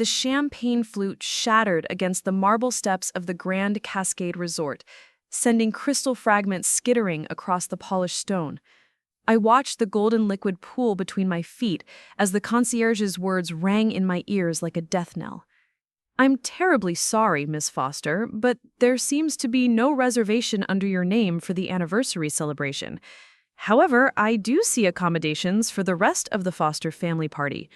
The champagne flute shattered against the marble steps of the Grand Cascade Resort, sending crystal fragments skittering across the polished stone. I watched the golden liquid pool between my feet as the concierge's words rang in my ears like a death knell. "I'm terribly sorry, Miss Foster, but there seems to be no reservation under your name for the anniversary celebration. However, I do see accommodations for the rest of the Foster family party."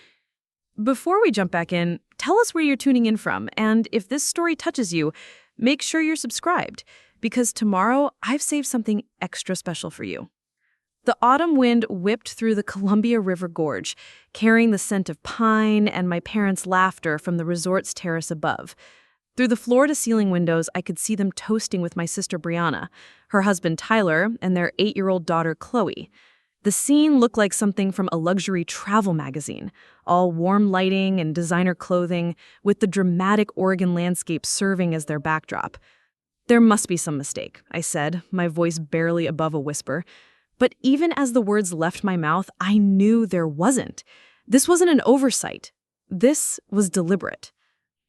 Before we jump back in, tell us where you're tuning in from, and if this story touches you, make sure you're subscribed, because tomorrow I've saved something extra special for you. The autumn wind whipped through the Columbia River Gorge, carrying the scent of pine and my parents' laughter from the resort's terrace above. Through the floor-to-ceiling windows, I could see them toasting with my sister Brianna, her husband Tyler, and their 8-year-old daughter Chloe. The scene looked like something from a luxury travel magazine, all warm lighting and designer clothing, with the dramatic Oregon landscape serving as their backdrop. "There must be some mistake," I said, my voice barely above a whisper. But even as the words left my mouth, I knew there wasn't. This wasn't an oversight. This was deliberate.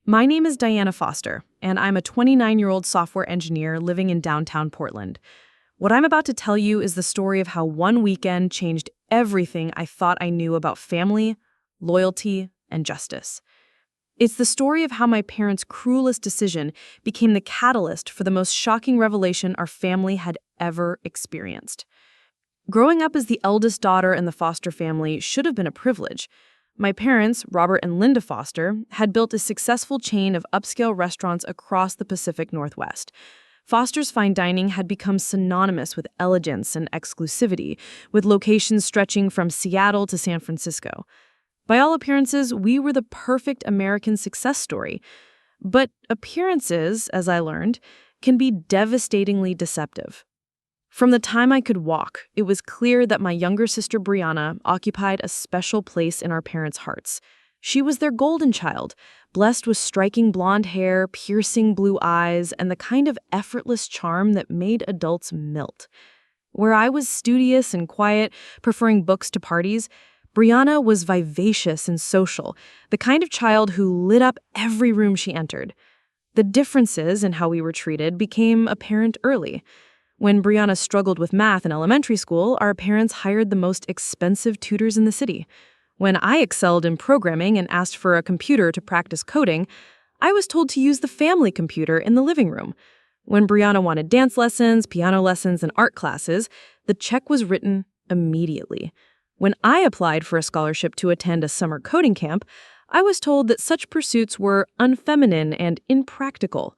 My name is Diana Foster, and I'm a 29-year-old software engineer living in downtown Portland. What I'm about to tell you is the story of how one weekend changed everything I thought I knew about family, loyalty, and justice. It's the story of how my parents' cruelest decision became the catalyst for the most shocking revelation our family had ever experienced. Growing up as the eldest daughter in the Foster family should have been a privilege. My parents, Robert and Linda Foster, had built a successful chain of upscale restaurants across the Pacific Northwest. Foster's fine dining had become synonymous with elegance and exclusivity, with locations stretching from Seattle to San Francisco. By all appearances, we were the perfect American success story. But appearances, as I learned, can be devastatingly deceptive. From the time I could walk, it was clear that my younger sister Brianna occupied a special place in our parents' hearts. She was their golden child, blessed with striking blonde hair, piercing blue eyes, and the kind of effortless charm that made adults melt. Where I was studious and quiet, preferring books to parties, Brianna was vivacious and social, the kind of child who lit up every room she entered. The differences in how we were treated became apparent early. When Brianna struggled with math in elementary school, our parents hired the most expensive tutors in the city. When I excelled in programming and asked for a computer to practice coding, I was told to use the family computer in the living room. When Brianna wanted dance lessons, piano lessons, and art classes, the check was written immediately. When I applied for a scholarship to attend a summer coding camp, I was told that such pursuits were unfeminine and impractical.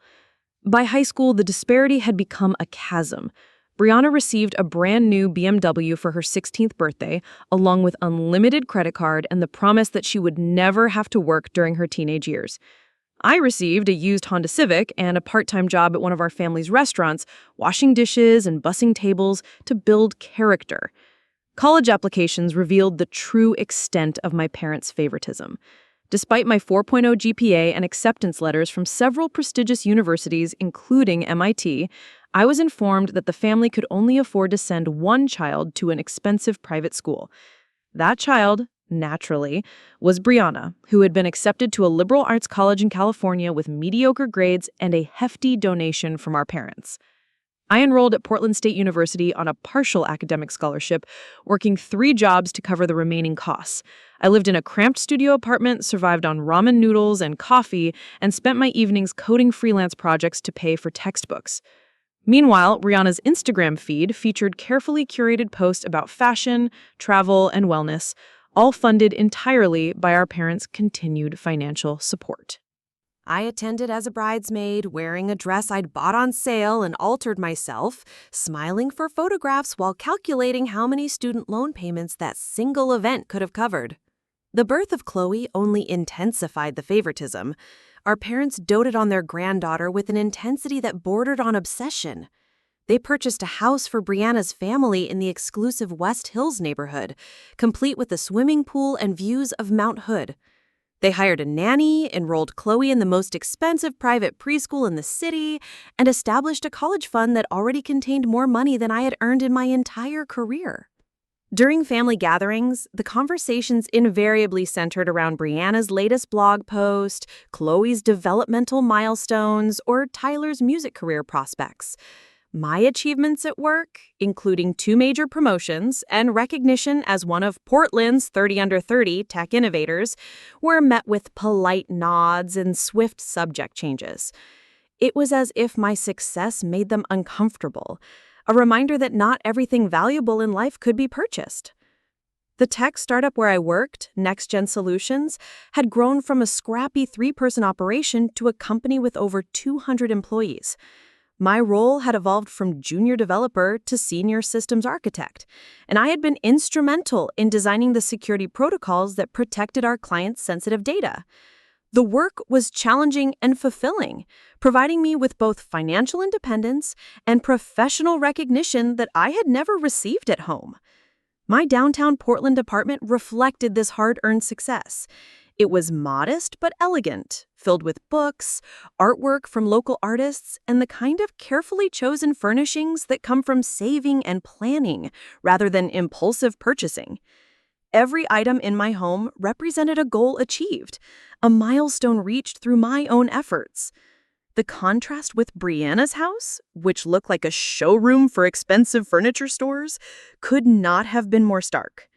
By high school, the disparity had become a chasm. Brianna received a brand new BMW for her 16th birthday, along with unlimited credit card and the promise that she would never have to work during her teenage years. I received a used Honda Civic and a part-time job at one of our family's restaurants, washing dishes and bussing tables to build character. College applications revealed the true extent of my parents' favoritism. Despite my 4.0 GPA and acceptance letters from several prestigious universities, including MIT, I was informed that the family could only afford to send one child to an expensive private school. That child, naturally, was Brianna, who had been accepted to a liberal arts college in California with mediocre grades and a hefty donation from our parents. I enrolled at Portland State University on a partial academic scholarship, working 3 jobs to cover the remaining costs. I lived in a cramped studio apartment, survived on ramen noodles and coffee, and spent my evenings coding freelance projects to pay for textbooks. Meanwhile, Brianna's Instagram feed featured carefully curated posts about fashion, travel, and wellness, all funded entirely by our parents' continued financial support. I attended as a bridesmaid, wearing a dress I'd bought on sale and altered myself, smiling for photographs while calculating how many student loan payments that single event could have covered. The birth of Chloe only intensified the favoritism. Our parents doted on their granddaughter with an intensity that bordered on obsession. They purchased a house for Brianna's family in the exclusive West Hills neighborhood, complete with a swimming pool and views of Mount Hood. They hired a nanny, enrolled Chloe in the most expensive private preschool in the city, and established a college fund that already contained more money than I had earned in my entire career. During family gatherings, the conversations invariably centered around Brianna's latest blog post, Chloe's developmental milestones, or Tyler's music career prospects. My achievements at work, including 2 major promotions and recognition as one of Portland's 30 under 30 tech innovators, were met with polite nods and swift subject changes. It was as if my success made them uncomfortable, a reminder that not everything valuable in life could be purchased. The tech startup where I worked, NextGen Solutions, had grown from a scrappy 3-person operation to a company with over 200 employees. My role had evolved from junior developer to senior systems architect, and I had been instrumental in designing the security protocols that protected our clients' sensitive data. The work was challenging and fulfilling, providing me with both financial independence and professional recognition that I had never received at home. My downtown Portland apartment reflected this hard-earned success. It was modest but elegant, filled with books, artwork from local artists, and the kind of carefully chosen furnishings that come from saving and planning rather than impulsive purchasing. Every item in my home represented a goal achieved, a milestone reached through my own efforts. The contrast with Brianna's house, which looked like a showroom for expensive furniture stores, could not have been more stark.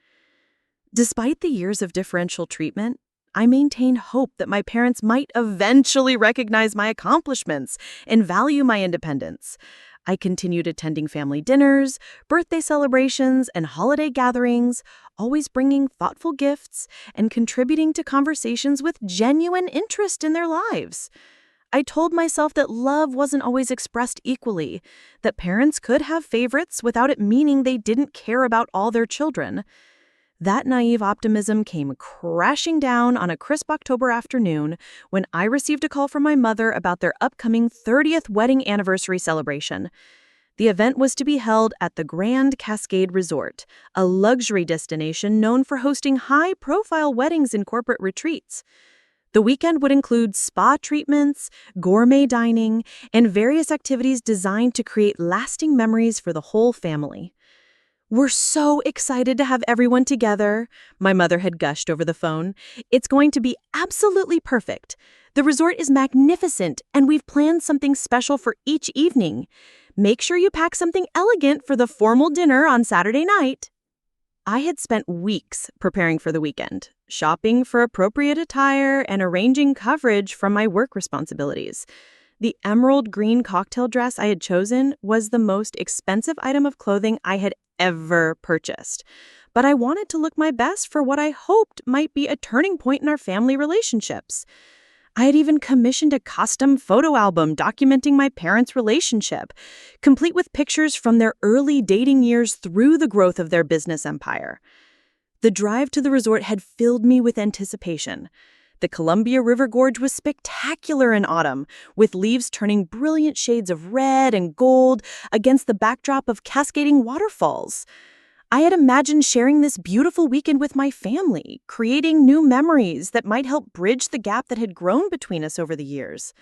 Despite the years of differential treatment, I maintained hope that my parents might eventually recognize my accomplishments and value my independence. I continued attending family dinners, birthday celebrations, and holiday gatherings, always bringing thoughtful gifts and contributing to conversations with genuine interest in their lives. I told myself that love wasn't always expressed equally, that parents could have favorites without it meaning they didn't care about all their children. That naive optimism came crashing down on a crisp October afternoon when I received a call from my mother about their upcoming 30th wedding anniversary celebration. The event was to be held at the Grand Cascade Resort, a luxury destination known for hosting high-profile weddings and corporate retreats. The weekend would include spa treatments, gourmet dining, and various activities designed to create lasting memories for the whole family. "We're so excited to have everyone together," my mother had gushed over the phone. "It's going to be absolutely perfect. The resort is magnificent, and we've planned something special for each evening. Make sure you pack something elegant for the formal dinner on Saturday night." I had spent weeks preparing for the weekend, shopping for appropriate attire and arranging coverage from my work responsibilities. The emerald green cocktail dress I had chosen was the most expensive item of clothing I had ever purchased. But I wanted to look my best for what I hoped might be a turning point in our family relationships. I had even commissioned a custom photo album documenting my parents' relationship, complete with pictures from their early dating years through the growth of their business empire. The drive to the resort had filled me with anticipation. The Columbia River Gorge was spectacular in autumn, with leaves turning brilliant shades of red and gold against the backdrop of cascading waterfalls. I had imagined sharing this beautiful weekend with my family, creating new memories that might help bridge the gap that had grown between us over the years.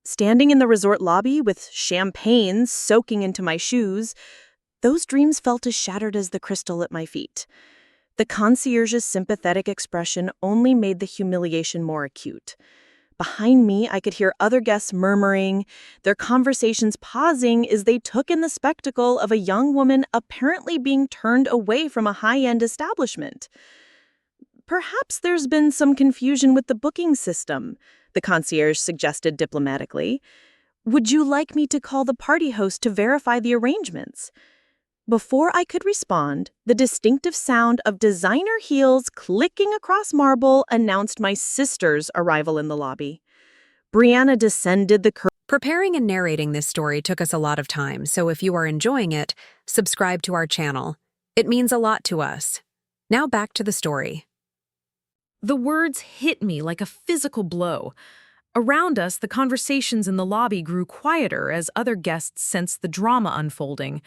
Standing in the resort lobby with champagne soaking into my shoes, those dreams felt as shattered as the crystal at my feet. The concierge's sympathetic expression only made the humiliation more acute. Behind me, I could hear other guests murmuring, their conversations pausing as they took in the spectacle of a young woman apparently being turned away from a high-end establishment. "Perhaps there's been some confusion with the booking system," the concierge suggested diplomatically. "Would you like me to call the party host to verify the arrangements?" Before I could respond, the distinctive sound of designer heels clicking across marble announced my sister's arrival in the lobby. Brianna descended the curtain. Preparing and narrating this story took us a lot of time, so if you are enjoying it, subscribe to our channel. It means a lot to us. Now back to the story. The words hit me like a physical blow. Around us, the conversations in the lobby grew quieter as other guests sensed the drama unfolding.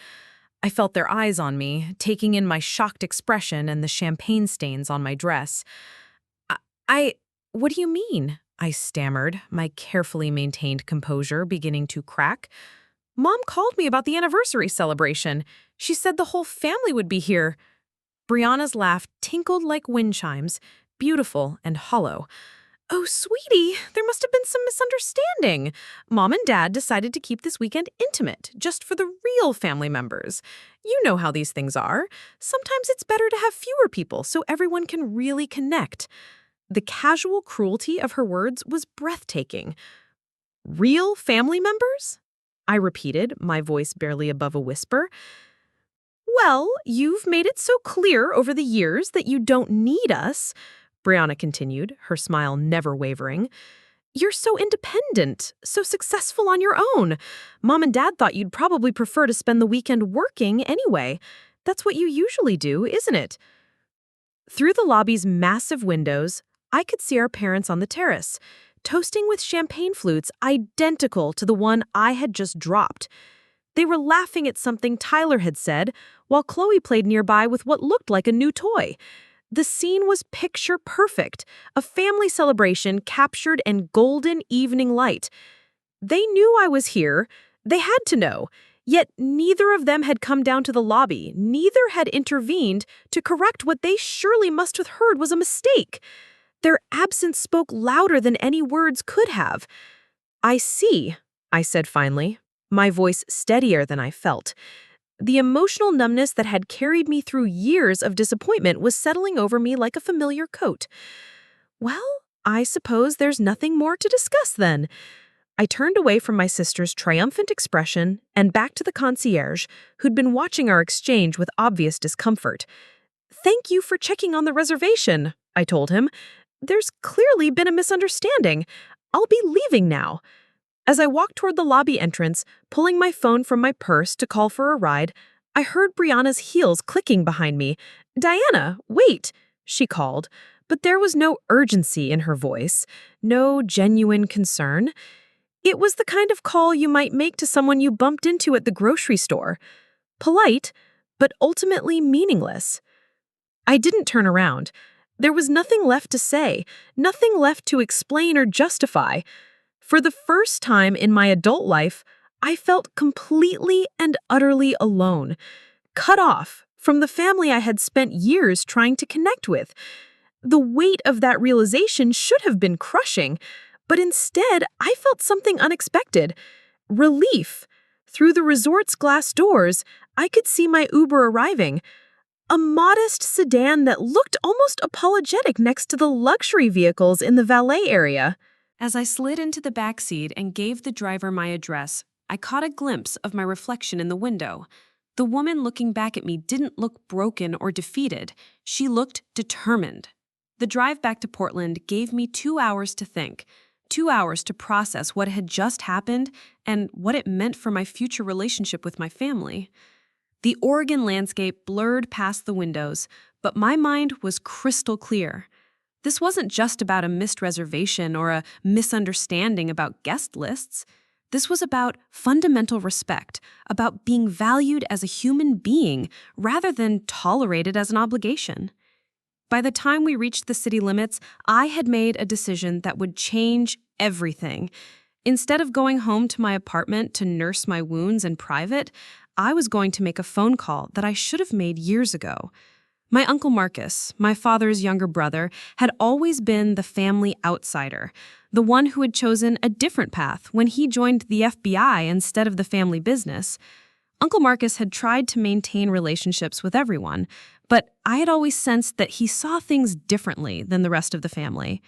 I felt their eyes on me, taking in my shocked expression and the champagne stains on my dress. What do you mean?" I stammered, my carefully maintained composure beginning to crack. Mom called me about the anniversary celebration. She said the whole family would be here. Brianna's laugh tinkled like wind chimes, beautiful and hollow. Oh, sweetie, there must have been some misunderstanding. Mom and Dad decided to keep this weekend intimate, just for the real family members. You know how these things are. Sometimes it's better to have fewer people so everyone can really connect. The casual cruelty of her words was breathtaking. Real family members? I repeated, my voice barely above a whisper. Well, you've made it so clear over the years that you don't need us, Brianna continued, her smile never wavering. You're so independent, so successful on your own. Mom and Dad thought you'd probably prefer to spend the weekend working anyway. That's what you usually do, isn't it? Through the lobby's massive windows, I could see our parents on the terrace, toasting with champagne flutes identical to the one I had just dropped. They were laughing at something Tyler had said, while Chloe played nearby with what looked like a new toy. The scene was picture perfect, a family celebration captured in golden evening light. They knew I was here. They had to know. Yet neither of them had come down to the lobby. Neither had intervened to correct what they surely must have heard was a mistake. Their absence spoke louder than any words could have. I see, I said finally, my voice steadier than I felt. The emotional numbness that had carried me through years of disappointment was settling over me like a familiar coat. Well, I suppose there's nothing more to discuss then. I turned away from my sister's triumphant expression and back to the concierge, who'd been watching our exchange with obvious discomfort. Thank you for checking on the reservation, I told him. There's clearly been a misunderstanding. I'll be leaving now. As I walked toward the lobby entrance, pulling my phone from my purse to call for a ride, I heard Brianna's heels clicking behind me. Diana, wait, she called, but there was no urgency in her voice, no genuine concern. It was the kind of call you might make to someone you bumped into at the grocery store. Polite, but ultimately meaningless. I didn't turn around. There was nothing left to say, nothing left to explain or justify. For the first time in my adult life, I felt completely and utterly alone, cut off from the family I had spent years trying to connect with. The weight of that realization should have been crushing, but instead I felt something unexpected. Relief. Through the resort's glass doors, I could see my Uber arriving. A modest sedan that looked almost apologetic next to the luxury vehicles in the valet area. As I slid into the backseat and gave the driver my address, I caught a glimpse of my reflection in the window. The woman looking back at me didn't look broken or defeated. She looked determined. The drive back to Portland gave me 2 hours to think, 2 hours to process what had just happened and what it meant for my future relationship with my family. The Oregon landscape blurred past the windows, but my mind was crystal clear. This wasn't just about a missed reservation or a misunderstanding about guest lists. This was about fundamental respect, about being valued as a human being rather than tolerated as an obligation. By the time we reached the city limits, I had made a decision that would change everything. Instead of going home to my apartment to nurse my wounds in private, I was going to make a phone call that I should have made years ago. My Uncle Marcus, my father's younger brother, had always been the family outsider, the one who had chosen a different path when he joined the FBI instead of the family business. Uncle Marcus had tried to maintain relationships with everyone, but I had always sensed that he saw things differently than the rest of the family.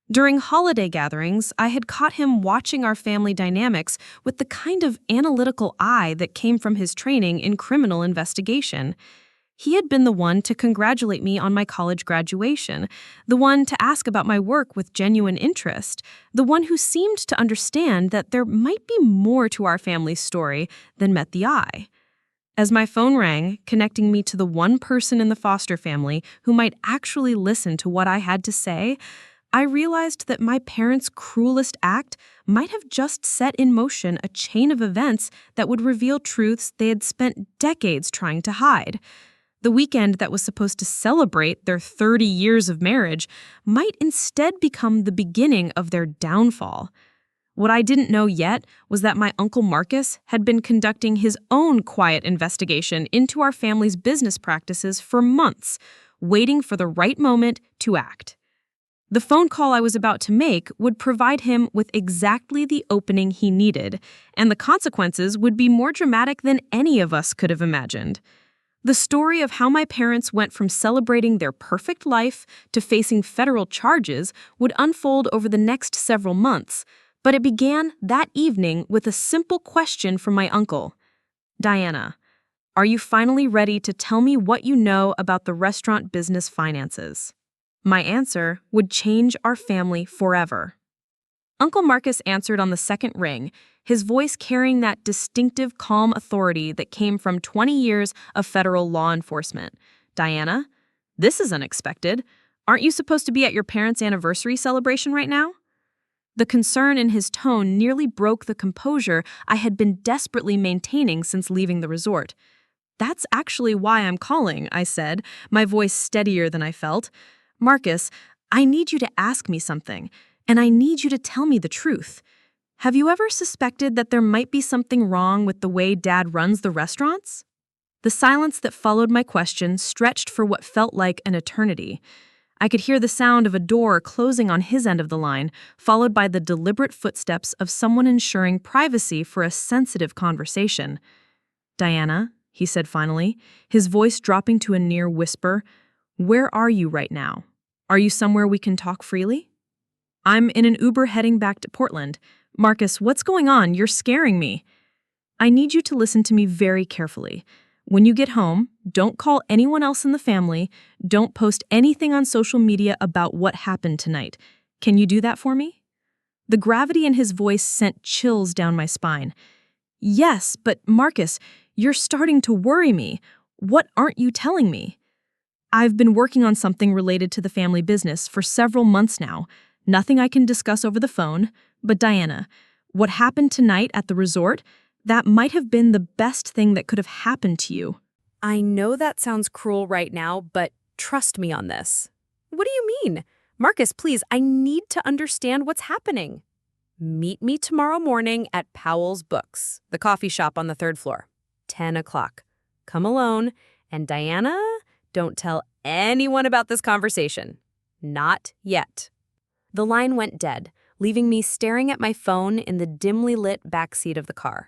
During holiday gatherings, I had caught him watching our family dynamics with the kind of analytical eye that came from his training in criminal investigation. He had been the one to congratulate me on my college graduation, the one to ask about my work with genuine interest, the one who seemed to understand that there might be more to our family's story than met the eye. As my phone rang, connecting me to the one person in the foster family who might actually listen to what I had to say, I realized that my parents' cruelest act might have just set in motion a chain of events that would reveal truths they had spent decades trying to hide. The weekend that was supposed to celebrate their 30 years of marriage might instead become the beginning of their downfall. What I didn't know yet was that my Uncle Marcus had been conducting his own quiet investigation into our family's business practices for months, waiting for the right moment to act. The phone call I was about to make would provide him with exactly the opening he needed, and the consequences would be more dramatic than any of us could have imagined. The story of how my parents went from celebrating their perfect life to facing federal charges would unfold over the next several months, but it began that evening with a simple question from my uncle. Diana, are you finally ready to tell me what you know about the restaurant business finances? My answer would change our family forever. Uncle Marcus answered on the second ring, his voice carrying that distinctive calm authority that came from 20 years of federal law enforcement. Diana, this is unexpected. Aren't you supposed to be at your parents' anniversary celebration right now? The concern in his tone nearly broke the composure I had been desperately maintaining since leaving the resort. That's actually why I'm calling, I said, my voice steadier than I felt. Marcus, I need you to ask me something, and I need you to tell me the truth. Have you ever suspected that there might be something wrong with the way Dad runs the restaurants? The silence that followed my question stretched for what felt like an eternity. I could hear the sound of a door closing on his end of the line, followed by the deliberate footsteps of someone ensuring privacy for a sensitive conversation. Diana, he said finally, his voice dropping to a near whisper, where are you right now? Are you somewhere we can talk freely? I'm in an Uber heading back to Portland. Marcus, what's going on? You're scaring me. I need you to listen to me very carefully. When you get home, don't call anyone else in the family. Don't post anything on social media about what happened tonight. Can you do that for me? The gravity in his voice sent chills down my spine. Yes, but Marcus, you're starting to worry me. What aren't you telling me? I've been working on something related to the family business for several months now. Nothing I can discuss over the phone, but Diana, what happened tonight at the resort, that might have been the best thing that could have happened to you. I know that sounds cruel right now, but trust me on this. What do you mean? Marcus, please, I need to understand what's happening. Meet me tomorrow morning at Powell's Books, the coffee shop on the 3rd floor. 10 o'clock. Come alone. And Diana, don't tell anyone about this conversation. Not yet. The line went dead, leaving me staring at my phone in the dimly lit backseat of the car.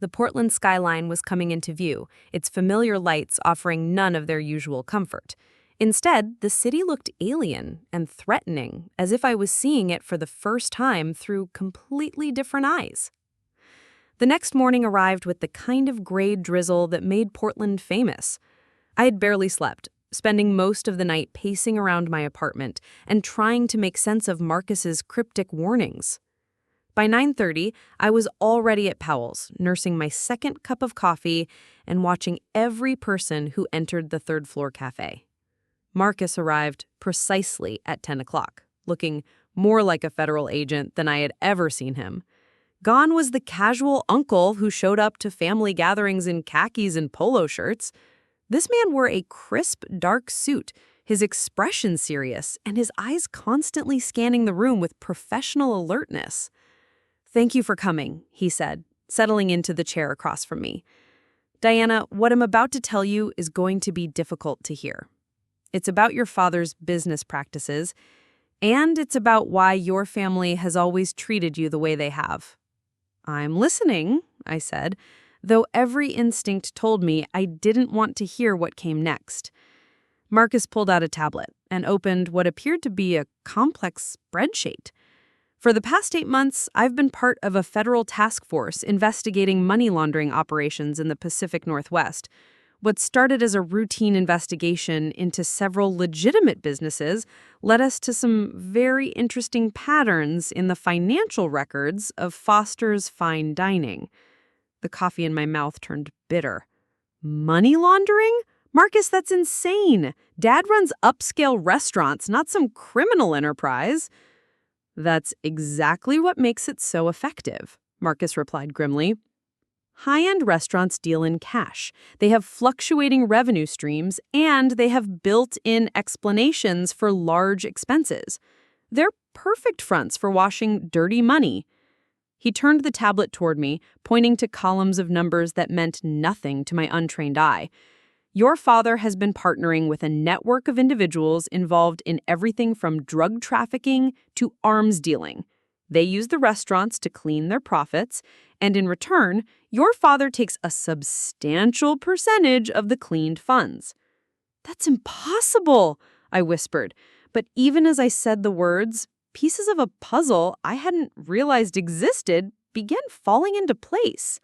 The Portland skyline was coming into view, its familiar lights offering none of their usual comfort. Instead, the city looked alien and threatening, as if I was seeing it for the first time through completely different eyes. The next morning arrived with the kind of gray drizzle that made Portland famous. I had barely slept, spending most of the night pacing around my apartment and trying to make sense of Marcus's cryptic warnings. By 9:30, I was already at Powell's, nursing my second cup of coffee and watching every person who entered the 3rd floor cafe. Marcus arrived precisely at 10 o'clock, looking more like a federal agent than I had ever seen him. Gone was the casual uncle who showed up to family gatherings in khakis and polo shirts. This man wore a crisp, dark suit, his expression serious, and his eyes constantly scanning the room with professional alertness. "Thank you for coming," he said, settling into the chair across from me. "Diana, what I'm about to tell you is going to be difficult to hear. It's about your father's business practices, and it's about why your family has always treated you the way they have." "I'm listening," I said, though every instinct told me I didn't want to hear what came next. Marcus pulled out a tablet and opened what appeared to be a complex spreadsheet. For the past 8 months, I've been part of a federal task force investigating money laundering operations in the Pacific Northwest. What started as a routine investigation into several legitimate businesses led us to some very interesting patterns in the financial records of Foster's Fine Dining. The coffee in my mouth turned bitter. Money laundering? Marcus, that's insane. Dad runs upscale restaurants, not some criminal enterprise. "That's exactly what makes it so effective," Marcus replied grimly. "High-end restaurants deal in cash. They have fluctuating revenue streams, and they have built-in explanations for large expenses. They're perfect fronts for washing dirty money. He turned the tablet toward me, pointing to columns of numbers that meant nothing to my untrained eye. Your father has been partnering with a network of individuals involved in everything from drug trafficking to arms dealing. They use the restaurants to clean their profits, and in return, your father takes a substantial percentage of the cleaned funds. That's impossible, I whispered, but even as I said the words, pieces of a puzzle I hadn't realized existed began falling into place.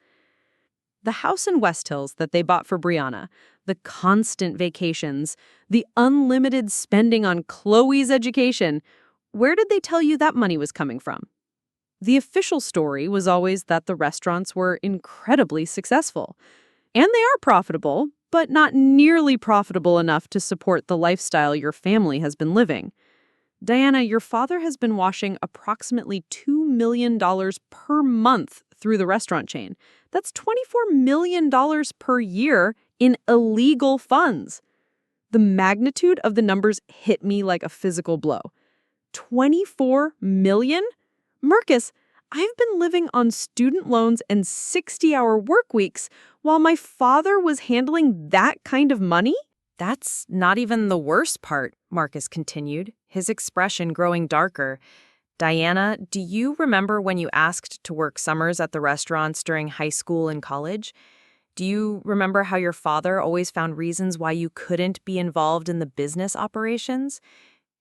The house in West Hills that they bought for Brianna, the constant vacations, the unlimited spending on Chloe's education, where did they tell you that money was coming from? The official story was always that the restaurants were incredibly successful. And they are profitable, but not nearly profitable enough to support the lifestyle your family has been living. Diana, your father has been washing approximately $2 million per month through the restaurant chain. That's $24 million per year in illegal funds. The magnitude of the numbers hit me like a physical blow. 24 million? Marcus, I've been living on student loans and 60-hour work weeks while my father was handling that kind of money? That's not even the worst part, Marcus continued, his expression growing darker. Diana, do you remember when you asked to work summers at the restaurants during high school and college? Do you remember how your father always found reasons why you couldn't be involved in the business operations?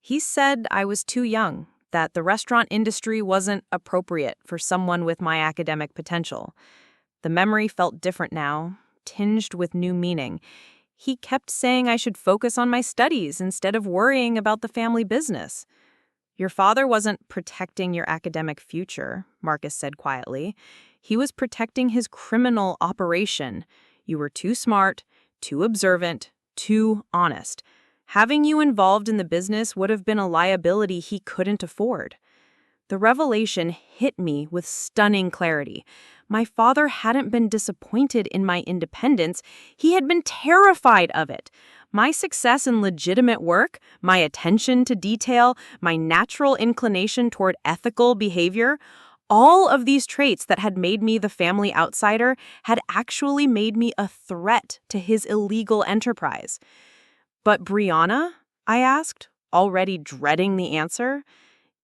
He said I was too young, that the restaurant industry wasn't appropriate for someone with my academic potential. The memory felt different now, tinged with new meaning. He kept saying I should focus on my studies instead of worrying about the family business. Your father wasn't protecting your academic future, Marcus said quietly. He was protecting his criminal operation. You were too smart, too observant, too honest. Having you involved in the business would have been a liability he couldn't afford. The revelation hit me with stunning clarity. My father hadn't been disappointed in my independence. He had been terrified of it. My success in legitimate work, my attention to detail, my natural inclination toward ethical behavior, all of these traits that had made me the family outsider had actually made me a threat to his illegal enterprise. But Brianna, I asked, already dreading the answer.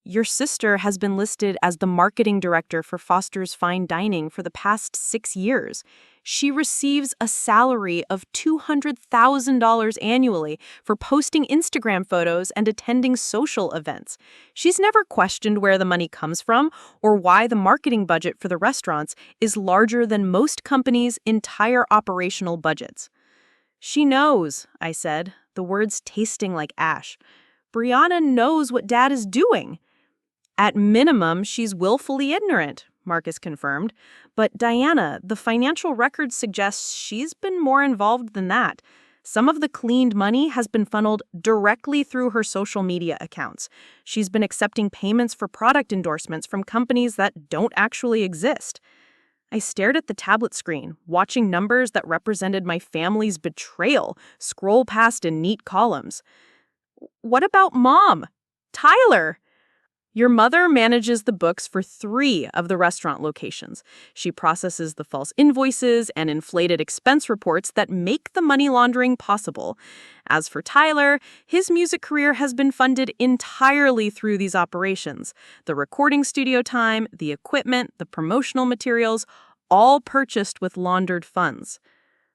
Your sister has been listed as the marketing director for Foster's Fine Dining for the past 6 years. She receives a salary of $200,000 annually for posting Instagram photos and attending social events. She's never questioned where the money comes from or why the marketing budget for the restaurants is larger than most companies' entire operational budgets. She knows, I said, the words tasting like ash. Brianna knows what Dad is doing. At minimum, she's willfully ignorant, Marcus confirmed. But Diana, the financial record suggests she's been more involved than that. Some of the cleaned money has been funneled directly through her social media accounts. She's been accepting payments for product endorsements from companies that don't actually exist. I stared at the tablet screen, watching numbers that represented my family's betrayal scroll past in neat columns. What about Mom? Tyler? Your mother manages the books for 3 of the restaurant locations. She processes the false invoices and inflated expense reports that make the money laundering possible. As for Tyler, his music career has been funded entirely through these operations. The recording studio time, the equipment, the promotional materials, all purchased with laundered funds.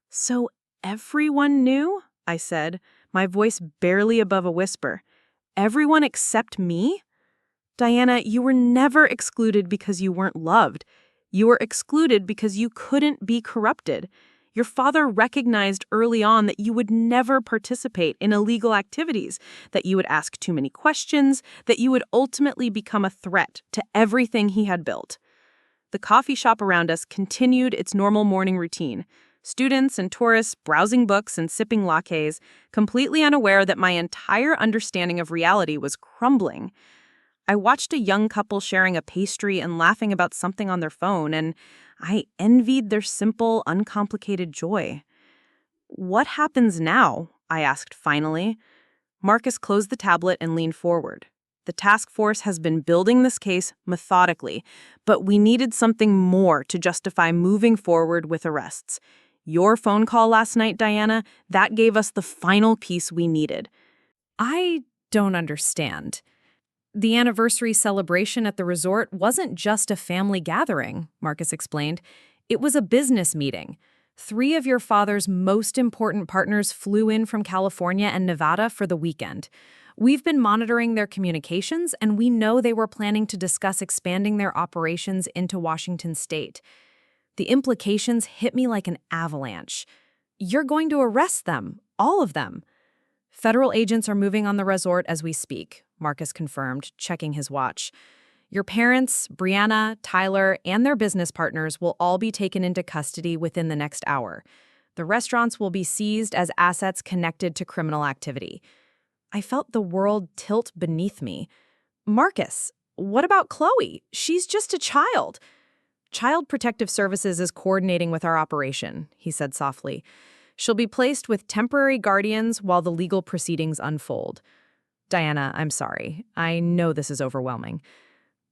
So everyone knew? I said, my voice barely above a whisper. Everyone except me? Diana, you were never excluded because you weren't loved. You were excluded because you couldn't be corrupted. Your father recognized early on that you would never participate in illegal activities, that you would ask too many questions, that you would ultimately become a threat to everything he had built. The coffee shop around us continued its normal morning routine. Students and tourists browsing books and sipping lattes, completely unaware that my entire understanding of reality was crumbling. I watched a young couple sharing a pastry and laughing about something on their phone, and I envied their simple, uncomplicated joy. What happens now? I asked finally. Marcus closed the tablet and leaned forward. The task force has been building this case methodically, but we needed something more to justify moving forward with arrests. Your phone call last night, Diana, that gave us the final piece we needed. I don't understand. The anniversary celebration at the resort wasn't just a family gathering, Marcus explained. It was a business meeting. 3 of your father's most important partners flew in from California and Nevada for the weekend. We've been monitoring their communications, and we know they were planning to discuss expanding their operations into Washington state. The implications hit me like an avalanche. You're going to arrest them, all of them. Federal agents are moving on the resort as we speak, Marcus confirmed, checking his watch. Your parents, Brianna, Tyler, and their business partners will all be taken into custody within the next hour. The restaurants will be seized as assets connected to criminal activity. I felt the world tilt beneath me. Marcus, what about Chloe? She's just a child. Child Protective Services is coordinating with our operation, he said softly. She'll be placed with temporary guardians while the legal proceedings unfold. Diana, I'm sorry. I know this is overwhelming.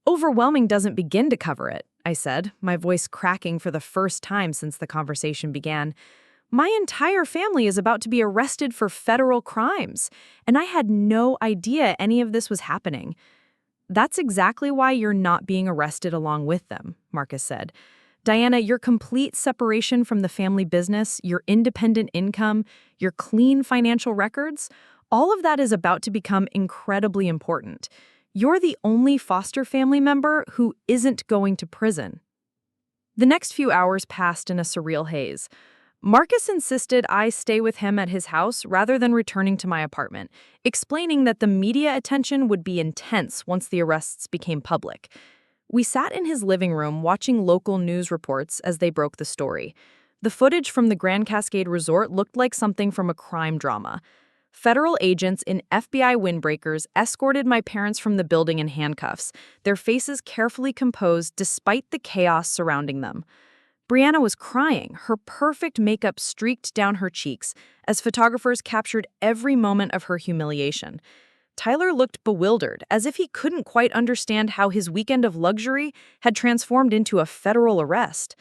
Overwhelming doesn't begin to cover it, I said, my voice cracking for the first time since the conversation began. My entire family is about to be arrested for federal crimes, and I had no idea any of this was happening. That's exactly why you're not being arrested along with them, Marcus said. Diana, your complete separation from the family business, your independent income, your clean financial records, all of that is about to become incredibly important. You're the only foster family member who isn't going to prison. The next few hours passed in a surreal haze. Marcus insisted I stay with him at his house rather than returning to my apartment, explaining that the media attention would be intense once the arrests became public. We sat in his living room watching local news reports as they broke the story. The footage from the Grand Cascade Resort looked like something from a crime drama. Federal agents in FBI windbreakers escorted my parents from the building in handcuffs, their faces carefully composed despite the chaos surrounding them. Brianna was crying, her perfect makeup streaked down her cheeks as photographers captured every moment of her humiliation. Tyler looked bewildered, as if he couldn't quite understand how his weekend of luxury had transformed into a federal arrest.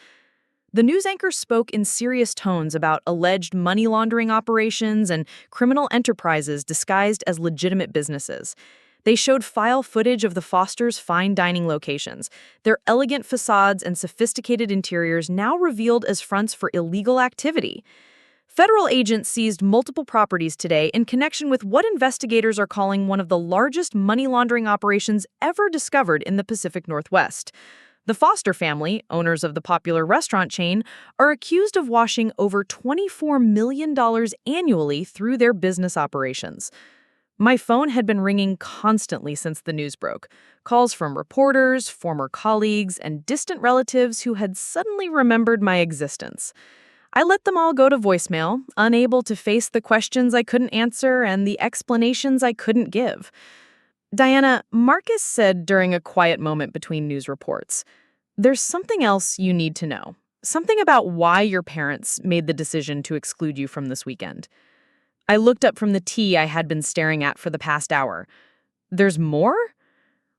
The news anchor spoke in serious tones about alleged money laundering operations and criminal enterprises disguised as legitimate businesses. They showed file footage of the Fosters' fine dining locations, their elegant facades and sophisticated interiors now revealed as fronts for illegal activity. Federal agents seized multiple properties today in connection with what investigators are calling one of the largest money laundering operations ever discovered in the Pacific Northwest. The Foster family, owners of the popular restaurant chain, are accused of washing over $24 million annually through their business operations. My phone had been ringing constantly since the news broke. Calls from reporters, former colleagues, and distant relatives who had suddenly remembered my existence. I let them all go to voicemail, unable to face the questions I couldn't answer and the explanations I couldn't give. Diana, Marcus said during a quiet moment between news reports, "There's something else you need to know. Something about why your parents made the decision to exclude you from this weekend." I looked up from the tea I had been staring at for the past hour. "There's more?"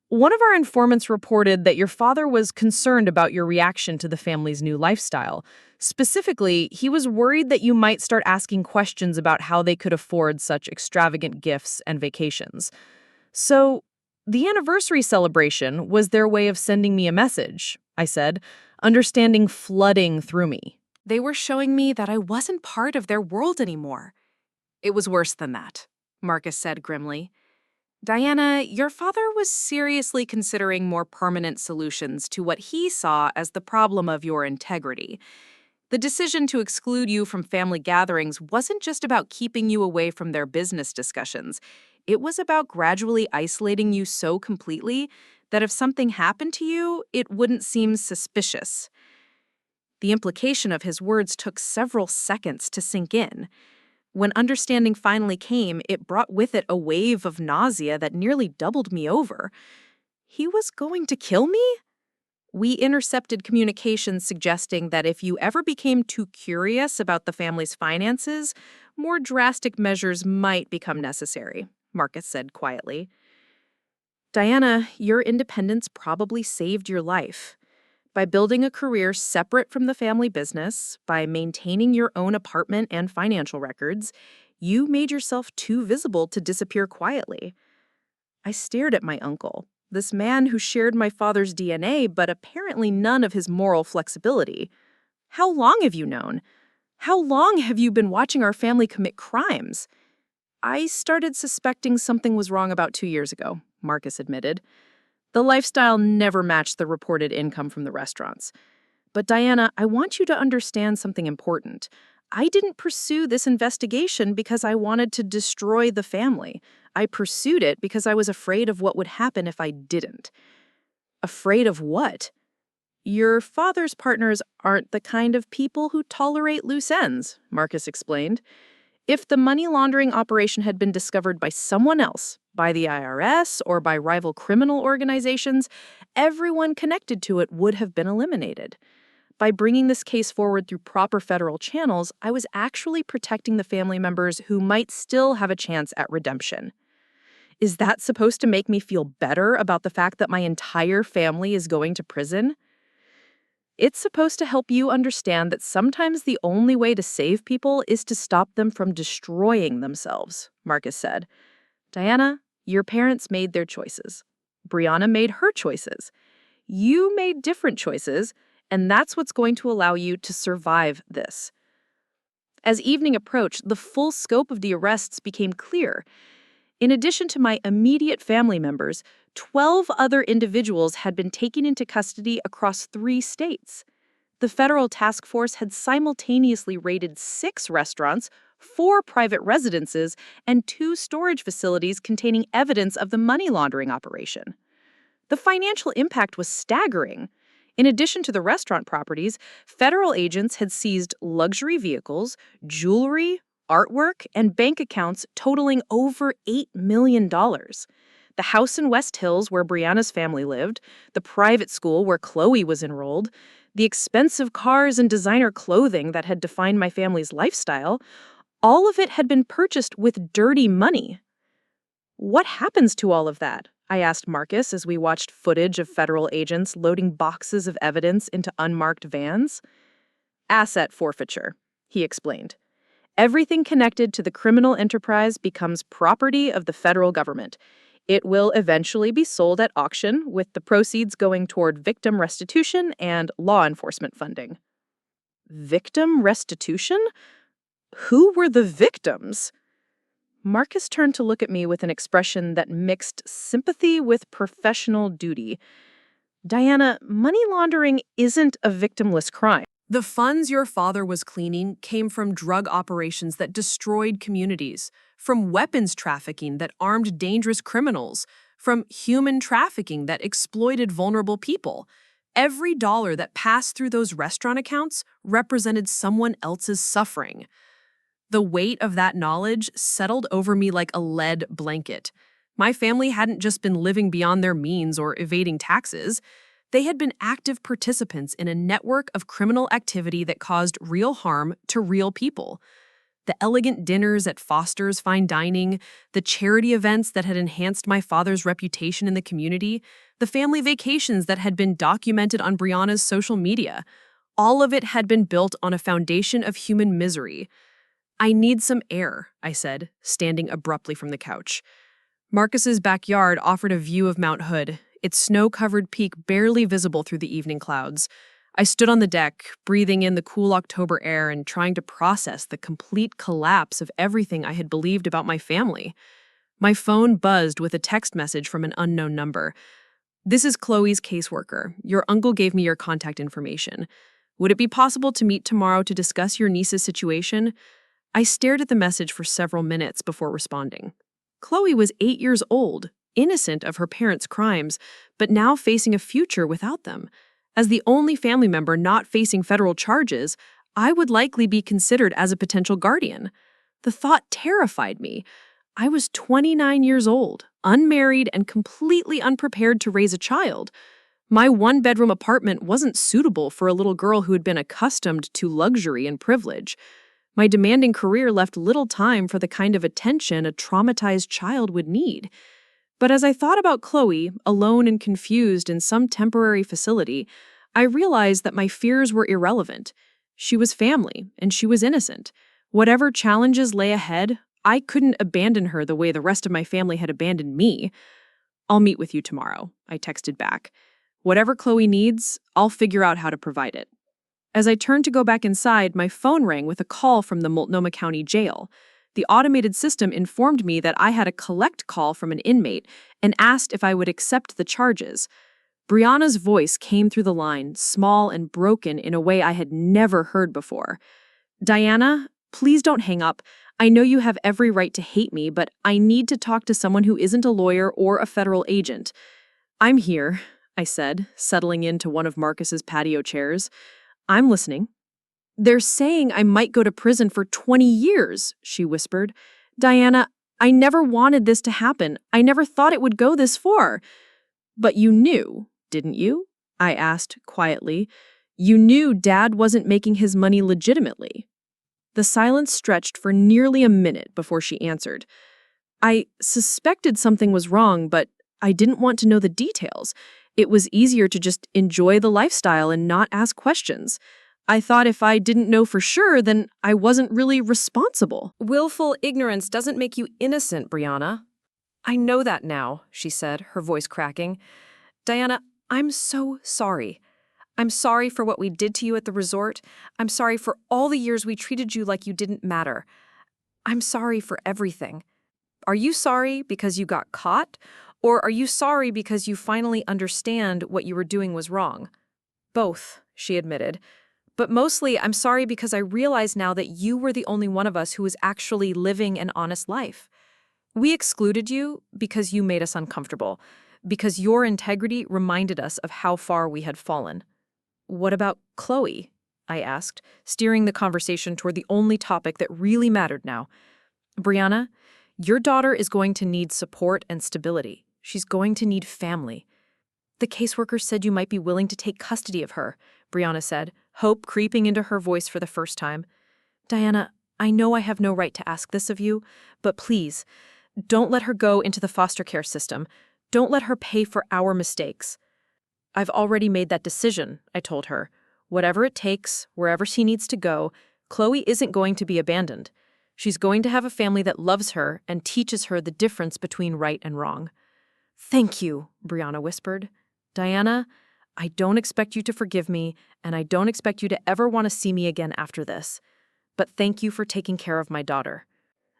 "One of our informants reported that your father was concerned about your reaction to the family's new lifestyle. Specifically, he was worried that you might start asking questions about how they could afford such extravagant gifts and vacations. So, the anniversary celebration was their way of sending me a message," I said, understanding flooding through me. They were showing me that I wasn't part of their world anymore. "It was worse than that," Marcus said grimly. "Diana, your father was seriously considering more permanent solutions to what he saw as the problem of your integrity. The decision to exclude you from family gatherings wasn't just about keeping you away from their business discussions. It was about gradually isolating you so completely that if something happened to you, it wouldn't seem suspicious." The implication of his words took several seconds to sink in. When understanding finally came, it brought with it a wave of nausea that nearly doubled me over. He was going to kill me? We intercepted communications suggesting that if you ever became too curious about the family's finances, more drastic measures might become necessary, Marcus said quietly. Diana, your independence probably saved your life. By building a career separate from the family business, by maintaining your own apartment and financial records, you made yourself too visible to disappear quietly. I stared at my uncle, this man who shared my father's DNA, but apparently none of his moral flexibility. How long have you known? How long have you been watching our family commit crimes? I started suspecting something was wrong about 2 years ago, Marcus admitted. The lifestyle never matched the reported income from the restaurants. But Diana, I want you to understand something important. I didn't pursue this investigation because I wanted to destroy the family. I pursued it because I was afraid of what would happen if I didn't. Afraid of what? Your father's partners aren't the kind of people who tolerate loose ends, Marcus explained. If the money laundering operation had been discovered by someone else, by the IRS or by rival criminal organizations, everyone connected to it would have been eliminated. By bringing this case forward through proper federal channels, I was actually protecting the family members who might still have a chance at redemption. Is that supposed to make me feel better about the fact that my entire family is going to prison? It's supposed to help you understand that sometimes the only way to save people is to stop them from destroying themselves, Marcus said. Diana, your parents made their choices. Brianna made her choices. You made different choices, and that's what's going to allow you to survive this. As evening approached, the full scope of the arrests became clear. In addition to my immediate family members, 12 other individuals had been taken into custody across 3 states. The federal task force had simultaneously raided 6 restaurants, 4 private residences, and 2 storage facilities containing evidence of the money laundering operation. The financial impact was staggering. In addition to the restaurant properties, federal agents had seized luxury vehicles, jewelry, artwork, and bank accounts totaling over $8 million. The house in West Hills where Brianna's family lived, the private school where Chloe was enrolled, the expensive cars and designer clothing that had defined my family's lifestyle, all of it had been purchased with dirty money. What happens to all of that? I asked Marcus as we watched footage of federal agents loading boxes of evidence into unmarked vans. Asset forfeiture, he explained. Everything connected to the criminal enterprise becomes property of the federal government. It will eventually be sold at auction, with the proceeds going toward victim restitution and law enforcement funding. Victim restitution? Who were the victims? Marcus turned to look at me with an expression that mixed sympathy with professional duty. Diana, money laundering isn't a victimless crime. The funds your father was cleaning came from drug operations that destroyed communities, from weapons trafficking that armed dangerous criminals, from human trafficking that exploited vulnerable people. Every dollar that passed through those restaurant accounts represented someone else's suffering. The weight of that knowledge settled over me like a lead blanket. My family hadn't just been living beyond their means or evading taxes. They had been active participants in a network of criminal activity that caused real harm to real people. The elegant dinners at Foster's Fine Dining, the charity events that had enhanced my father's reputation in the community, the family vacations that had been documented on Brianna's social media, all of it had been built on a foundation of human misery. I need some air, I said, standing abruptly from the couch. Marcus's backyard offered a view of Mount Hood, its snow-covered peak barely visible through the evening clouds. I stood on the deck, breathing in the cool October air and trying to process the complete collapse of everything I had believed about my family. My phone buzzed with a text message from an unknown number. "This is Chloe's caseworker. Your uncle gave me your contact information. Would it be possible to meet tomorrow to discuss your niece's situation?" I stared at the message for several minutes before responding. Chloe was 8 years old, innocent of her parents' crimes, but now facing a future without them. As the only family member not facing federal charges, I would likely be considered as a potential guardian. The thought terrified me. I was 29 years old, unmarried, and completely unprepared to raise a child. My one-bedroom apartment wasn't suitable for a little girl who had been accustomed to luxury and privilege. My demanding career left little time for the kind of attention a traumatized child would need. But as I thought about Chloe, alone and confused in some temporary facility, I realized that my fears were irrelevant. She was family, and she was innocent. Whatever challenges lay ahead, I couldn't abandon her the way the rest of my family had abandoned me. "I'll meet with you tomorrow," I texted back. "Whatever Chloe needs, I'll figure out how to provide it." As I turned to go back inside, my phone rang with a call from the Multnomah County Jail. The automated system informed me that I had a collect call from an inmate and asked if I would accept the charges. Brianna's voice came through the line, small and broken in a way I had never heard before. "Diana, please don't hang up. I know you have every right to hate me, but I need to talk to someone who isn't a lawyer or a federal agent." "I'm here," I said, settling into one of Marcus's patio chairs. "I'm listening." "They're saying I might go to prison for 20 years, she whispered. "Diana, I never wanted this to happen. I never thought it would go this far." "But you knew, didn't you?" I asked quietly. "You knew Dad wasn't making his money legitimately." The silence stretched for nearly a minute before she answered. "I suspected something was wrong, but I didn't want to know the details. It was easier to just enjoy the lifestyle and not ask questions. I thought if I didn't know for sure, then I wasn't really responsible." Willful ignorance doesn't make you innocent, Brianna. "I know that now," she said, her voice cracking. "Diana, I'm so sorry. I'm sorry for what we did to you at the resort. I'm sorry for all the years we treated you like you didn't matter. I'm sorry for everything. Are you sorry because you got caught? Or are you sorry because you finally understand what you were doing was wrong?" "Both," she admitted. "But mostly, I'm sorry because I realize now that you were the only one of us who was actually living an honest life. We excluded you because you made us uncomfortable, because your integrity reminded us of how far we had fallen." "What about Chloe?" I asked, steering the conversation toward the only topic that really mattered now. "Brianna, your daughter is going to need support and stability. She's going to need family." "The caseworker said you might be willing to take custody of her," Brianna said, hope creeping into her voice for the first time. "Diana, I know I have no right to ask this of you, but please, don't let her go into the foster care system. Don't let her pay for our mistakes." "I've already made that decision," I told her. "Whatever it takes, wherever she needs to go, Chloe isn't going to be abandoned. She's going to have a family that loves her and teaches her the difference between right and wrong." "Thank you," Brianna whispered. "Diana, I don't expect you to forgive me, and I don't expect you to ever want to see me again after this. But thank you for taking care of my daughter."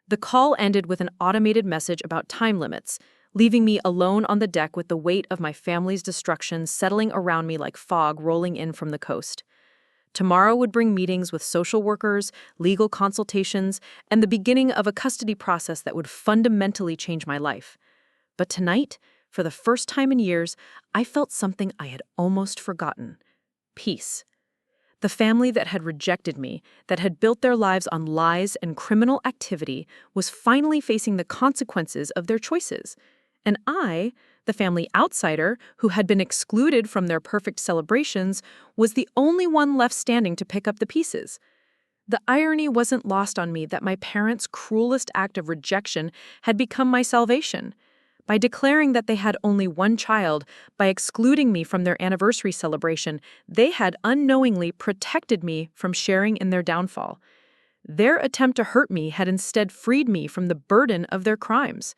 The call ended with an automated message about time limits, leaving me alone on the deck with the weight of my family's destruction settling around me like fog rolling in from the coast. Tomorrow would bring meetings with social workers, legal consultations, and the beginning of a custody process that would fundamentally change my life. But tonight, for the first time in years, I felt something I had almost forgotten: peace. The family that had rejected me, that had built their lives on lies and criminal activity, was finally facing the consequences of their choices. And I, the family outsider who had been excluded from their perfect celebrations, was the only one left standing to pick up the pieces. The irony wasn't lost on me that my parents' cruelest act of rejection had become my salvation. By declaring that they had only one child, by excluding me from their anniversary celebration, they had unknowingly protected me from sharing in their downfall. Their attempt to hurt me had instead freed me from the burden of their crimes.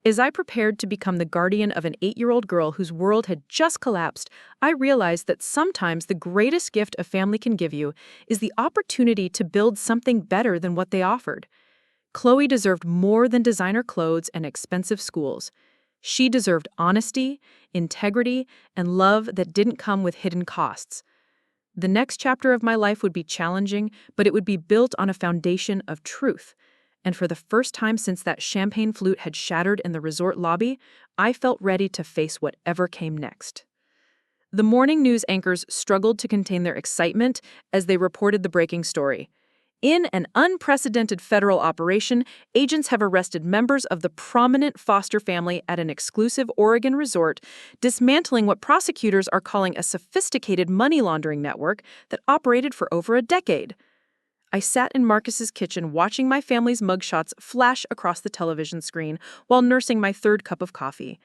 As I prepared to become the guardian of an 8-year-old girl whose world had just collapsed, I realized that sometimes the greatest gift a family can give you is the opportunity to build something better than what they offered. Chloe deserved more than designer clothes and expensive schools. She deserved honesty, integrity, and love that didn't come with hidden costs. The next chapter of my life would be challenging, but it would be built on a foundation of truth. And for the first time since that champagne flute had shattered in the resort lobby, I felt ready to face whatever came next. The morning news anchors struggled to contain their excitement as they reported the breaking story. In an unprecedented federal operation, agents have arrested members of the prominent foster family at an exclusive Oregon resort, dismantling what prosecutors are calling a sophisticated money laundering network that operated for over a decade. I sat in Marcus's kitchen watching my family's mugshots flash across the television screen while nursing my third cup of coffee.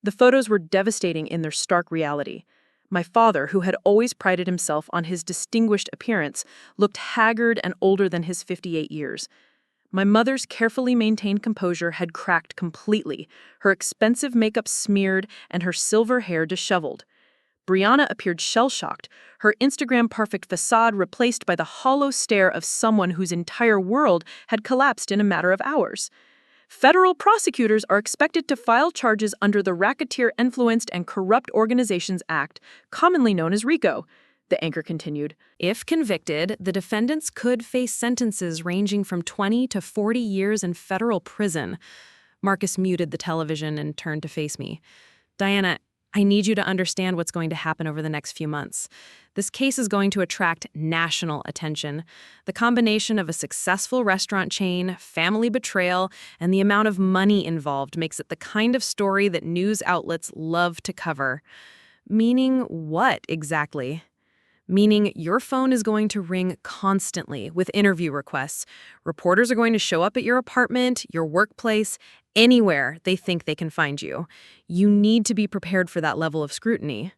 The photos were devastating in their stark reality. My father, who had always prided himself on his distinguished appearance, looked haggard and older than his 58 years. My mother's carefully maintained composure had cracked completely, her expensive makeup smeared and her silver hair disheveled. Brianna appeared shell-shocked, her Instagram-perfect facade replaced by the hollow stare of someone whose entire world had collapsed in a matter of hours. Federal prosecutors are expected to file charges under the Racketeer-Influenced and Corrupt Organizations Act, commonly known as RICO, the anchor continued. If convicted, the defendants could face sentences ranging from 20 to 40 years in federal prison. Marcus muted the television and turned to face me. Diana, I need you to understand what's going to happen over the next few months. This case is going to attract national attention. The combination of a successful restaurant chain, family betrayal, and the amount of money involved makes it the kind of story that news outlets love to cover. Meaning what exactly? Meaning your phone is going to ring constantly with interview requests. Reporters are going to show up at your apartment, your workplace, anywhere they think they can find you. You need to be prepared for that level of scrutiny.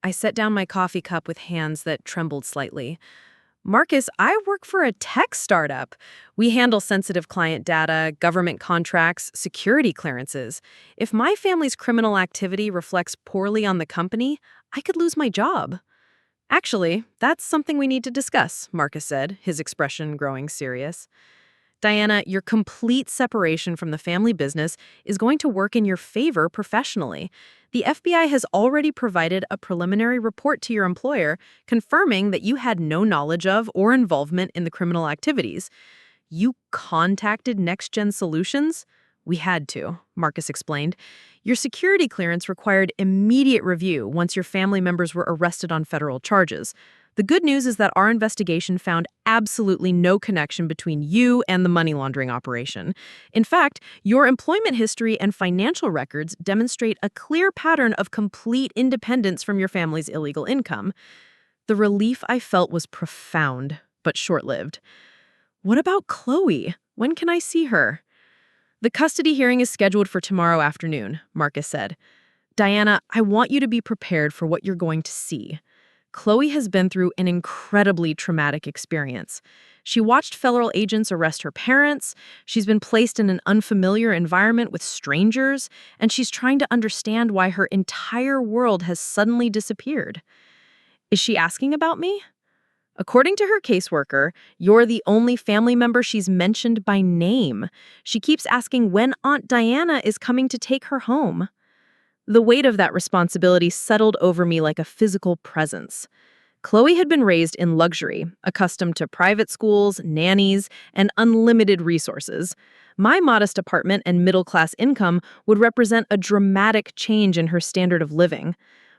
I set down my coffee cup with hands that trembled slightly. Marcus, I work for a tech startup. We handle sensitive client data, government contracts, security clearances. If my family's criminal activity reflects poorly on the company, I could lose my job. Actually, that's something we need to discuss, Marcus said, his expression growing serious. Diana, your complete separation from the family business is going to work in your favor professionally. The FBI has already provided a preliminary report to your employer confirming that you had no knowledge of or involvement in the criminal activities. You contacted Next Gen Solutions? We had to, Marcus explained. Your security clearance required immediate review once your family members were arrested on federal charges. The good news is that our investigation found absolutely no connection between you and the money laundering operation. In fact, your employment history and financial records demonstrate a clear pattern of complete independence from your family's illegal income. The relief I felt was profound, but short-lived. What about Chloe? When can I see her? The custody hearing is scheduled for tomorrow afternoon, Marcus said. Diana, I want you to be prepared for what you're going to see. Chloe has been through an incredibly traumatic experience. She watched federal agents arrest her parents, she's been placed in an unfamiliar environment with strangers, and she's trying to understand why her entire world has suddenly disappeared. Is she asking about me? According to her caseworker, you're the only family member she's mentioned by name. She keeps asking when Aunt Diana is coming to take her home. The weight of that responsibility settled over me like a physical presence. Chloe had been raised in luxury, accustomed to private schools, nannies, and unlimited resources. My modest apartment and middle-class income would represent a dramatic change in her standard of living.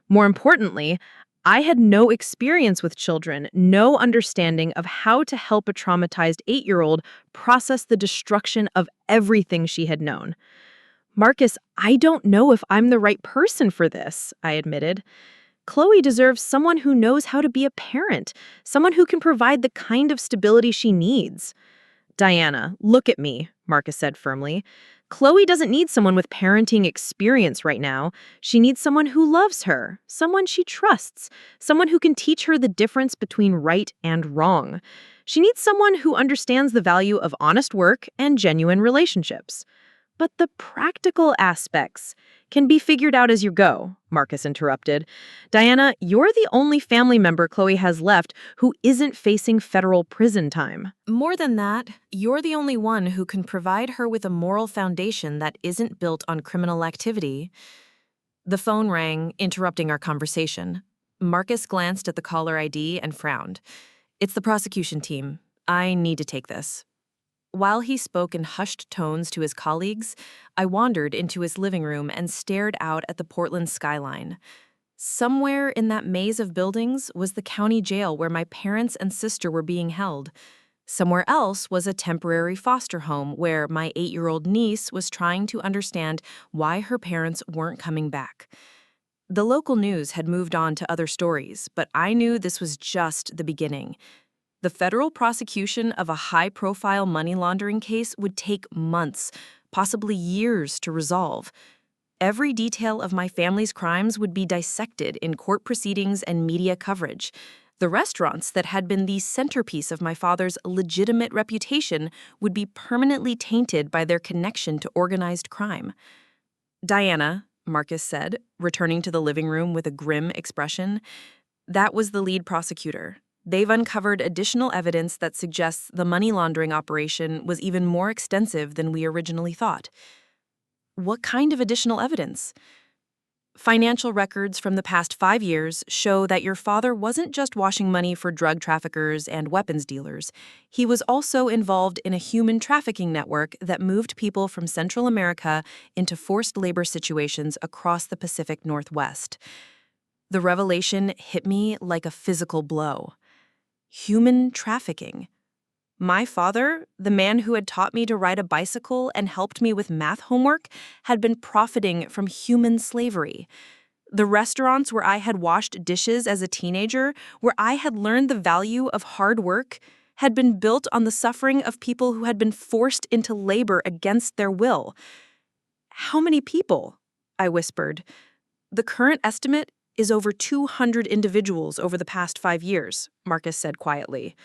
More importantly, I had no experience with children, no understanding of how to help a traumatized 8-year-old process the destruction of everything she had known. Marcus, I don't know if I'm the right person for this, I admitted. Chloe deserves someone who knows how to be a parent, someone who can provide the kind of stability she needs. Diana, look at me, Marcus said firmly. Chloe doesn't need someone with parenting experience right now. She needs someone who loves her, someone she trusts, someone who can teach her the difference between right and wrong. She needs someone who understands the value of honest work and genuine relationships. But the practical aspects can be figured out as you go, Marcus interrupted. Diana, you're the only family member Chloe has left who isn't facing federal prison time. More than that, you're the only one who can provide her with a moral foundation that isn't built on criminal activity. The phone rang, interrupting our conversation. Marcus glanced at the caller ID and frowned. It's the prosecution team. I need to take this. While he spoke in hushed tones to his colleagues, I wandered into his living room and stared out at the Portland skyline. Somewhere in that maze of buildings was the county jail where my parents and sister were being held. Somewhere else was a temporary foster home where my 8-year-old niece was trying to understand why her parents weren't coming back. The local news had moved on to other stories, but I knew this was just the beginning. The federal prosecution of a high-profile money laundering case would take months, possibly years, to resolve. Every detail of my family's crimes would be dissected in court proceedings and media coverage. The restaurants that had been the centerpiece of my father's legitimate reputation would be permanently tainted by their connection to organized crime. "Diana," Marcus said, returning to the living room with a grim expression, "that was the lead prosecutor. They've uncovered additional evidence that suggests the money laundering operation was even more extensive than we originally thought." "What kind of additional evidence?" "Financial records from the past 5 years show that your father wasn't just washing money for drug traffickers and weapons dealers. He was also involved in a human trafficking network that moved people from Central America into forced labor situations across the Pacific Northwest." The revelation hit me like a physical blow. Human trafficking. My father, the man who had taught me to ride a bicycle and helped me with math homework, had been profiting from human slavery. The restaurants where I had washed dishes as a teenager, where I had learned the value of hard work, had been built on the suffering of people who had been forced into labor against their will. "How many people?" I whispered. "The current estimate is over 200 individuals over the past 5 years, Marcus said quietly.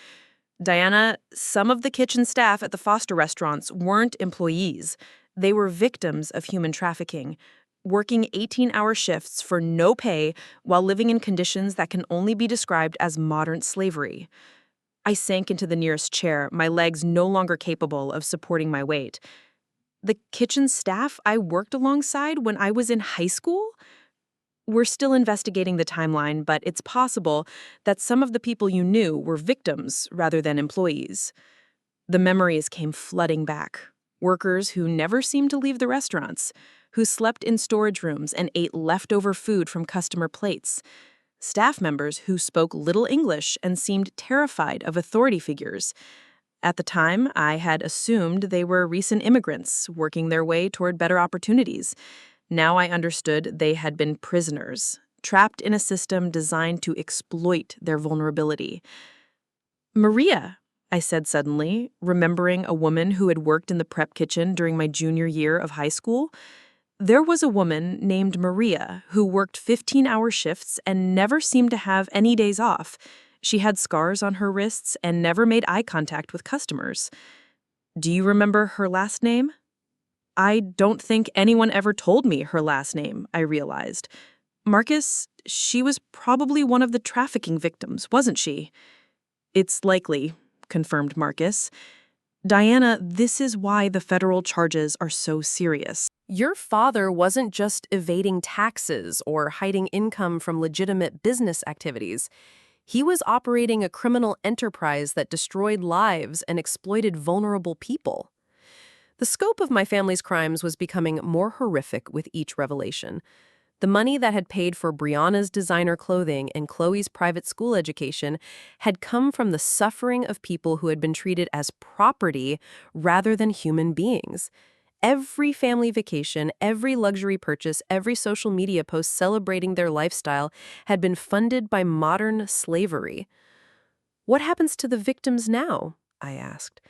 "Diana, some of the kitchen staff at the Foster restaurants weren't employees. They were victims of human trafficking, working 18-hour shifts for no pay while living in conditions that can only be described as modern slavery." I sank into the nearest chair, my legs no longer capable of supporting my weight. "The kitchen staff I worked alongside when I was in high school?" "We're still investigating the timeline, but it's possible that some of the people you knew were victims rather than employees." The memories came flooding back. Workers who never seemed to leave the restaurants, who slept in storage rooms and ate leftover food from customer plates. Staff members who spoke little English and seemed terrified of authority figures. At the time, I had assumed they were recent immigrants working their way toward better opportunities. Now I understood they had been prisoners, trapped in a system designed to exploit their vulnerability. "Maria," I said suddenly, remembering a woman who had worked in the prep kitchen during my junior year of high school. There was a woman named Maria who worked 15-hour shifts and never seemed to have any days off. She had scars on her wrists and never made eye contact with customers. "Do you remember her last name?" "I don't think anyone ever told me her last name," I realized. "Marcus, she was probably one of the trafficking victims, wasn't she?" "It's likely," confirmed Marcus. "Diana, this is why the federal charges are so serious. Your father wasn't just evading taxes or hiding income from legitimate business activities. He was operating a criminal enterprise that destroyed lives and exploited vulnerable people." The scope of my family's crimes was becoming more horrific with each revelation. The money that had paid for Brianna's designer clothing and Chloe's private school education had come from the suffering of people who had been treated as property rather than human beings. Every family vacation, every luxury purchase, every social media post celebrating their lifestyle had been funded by modern slavery. "What happens to the victims now?" I asked.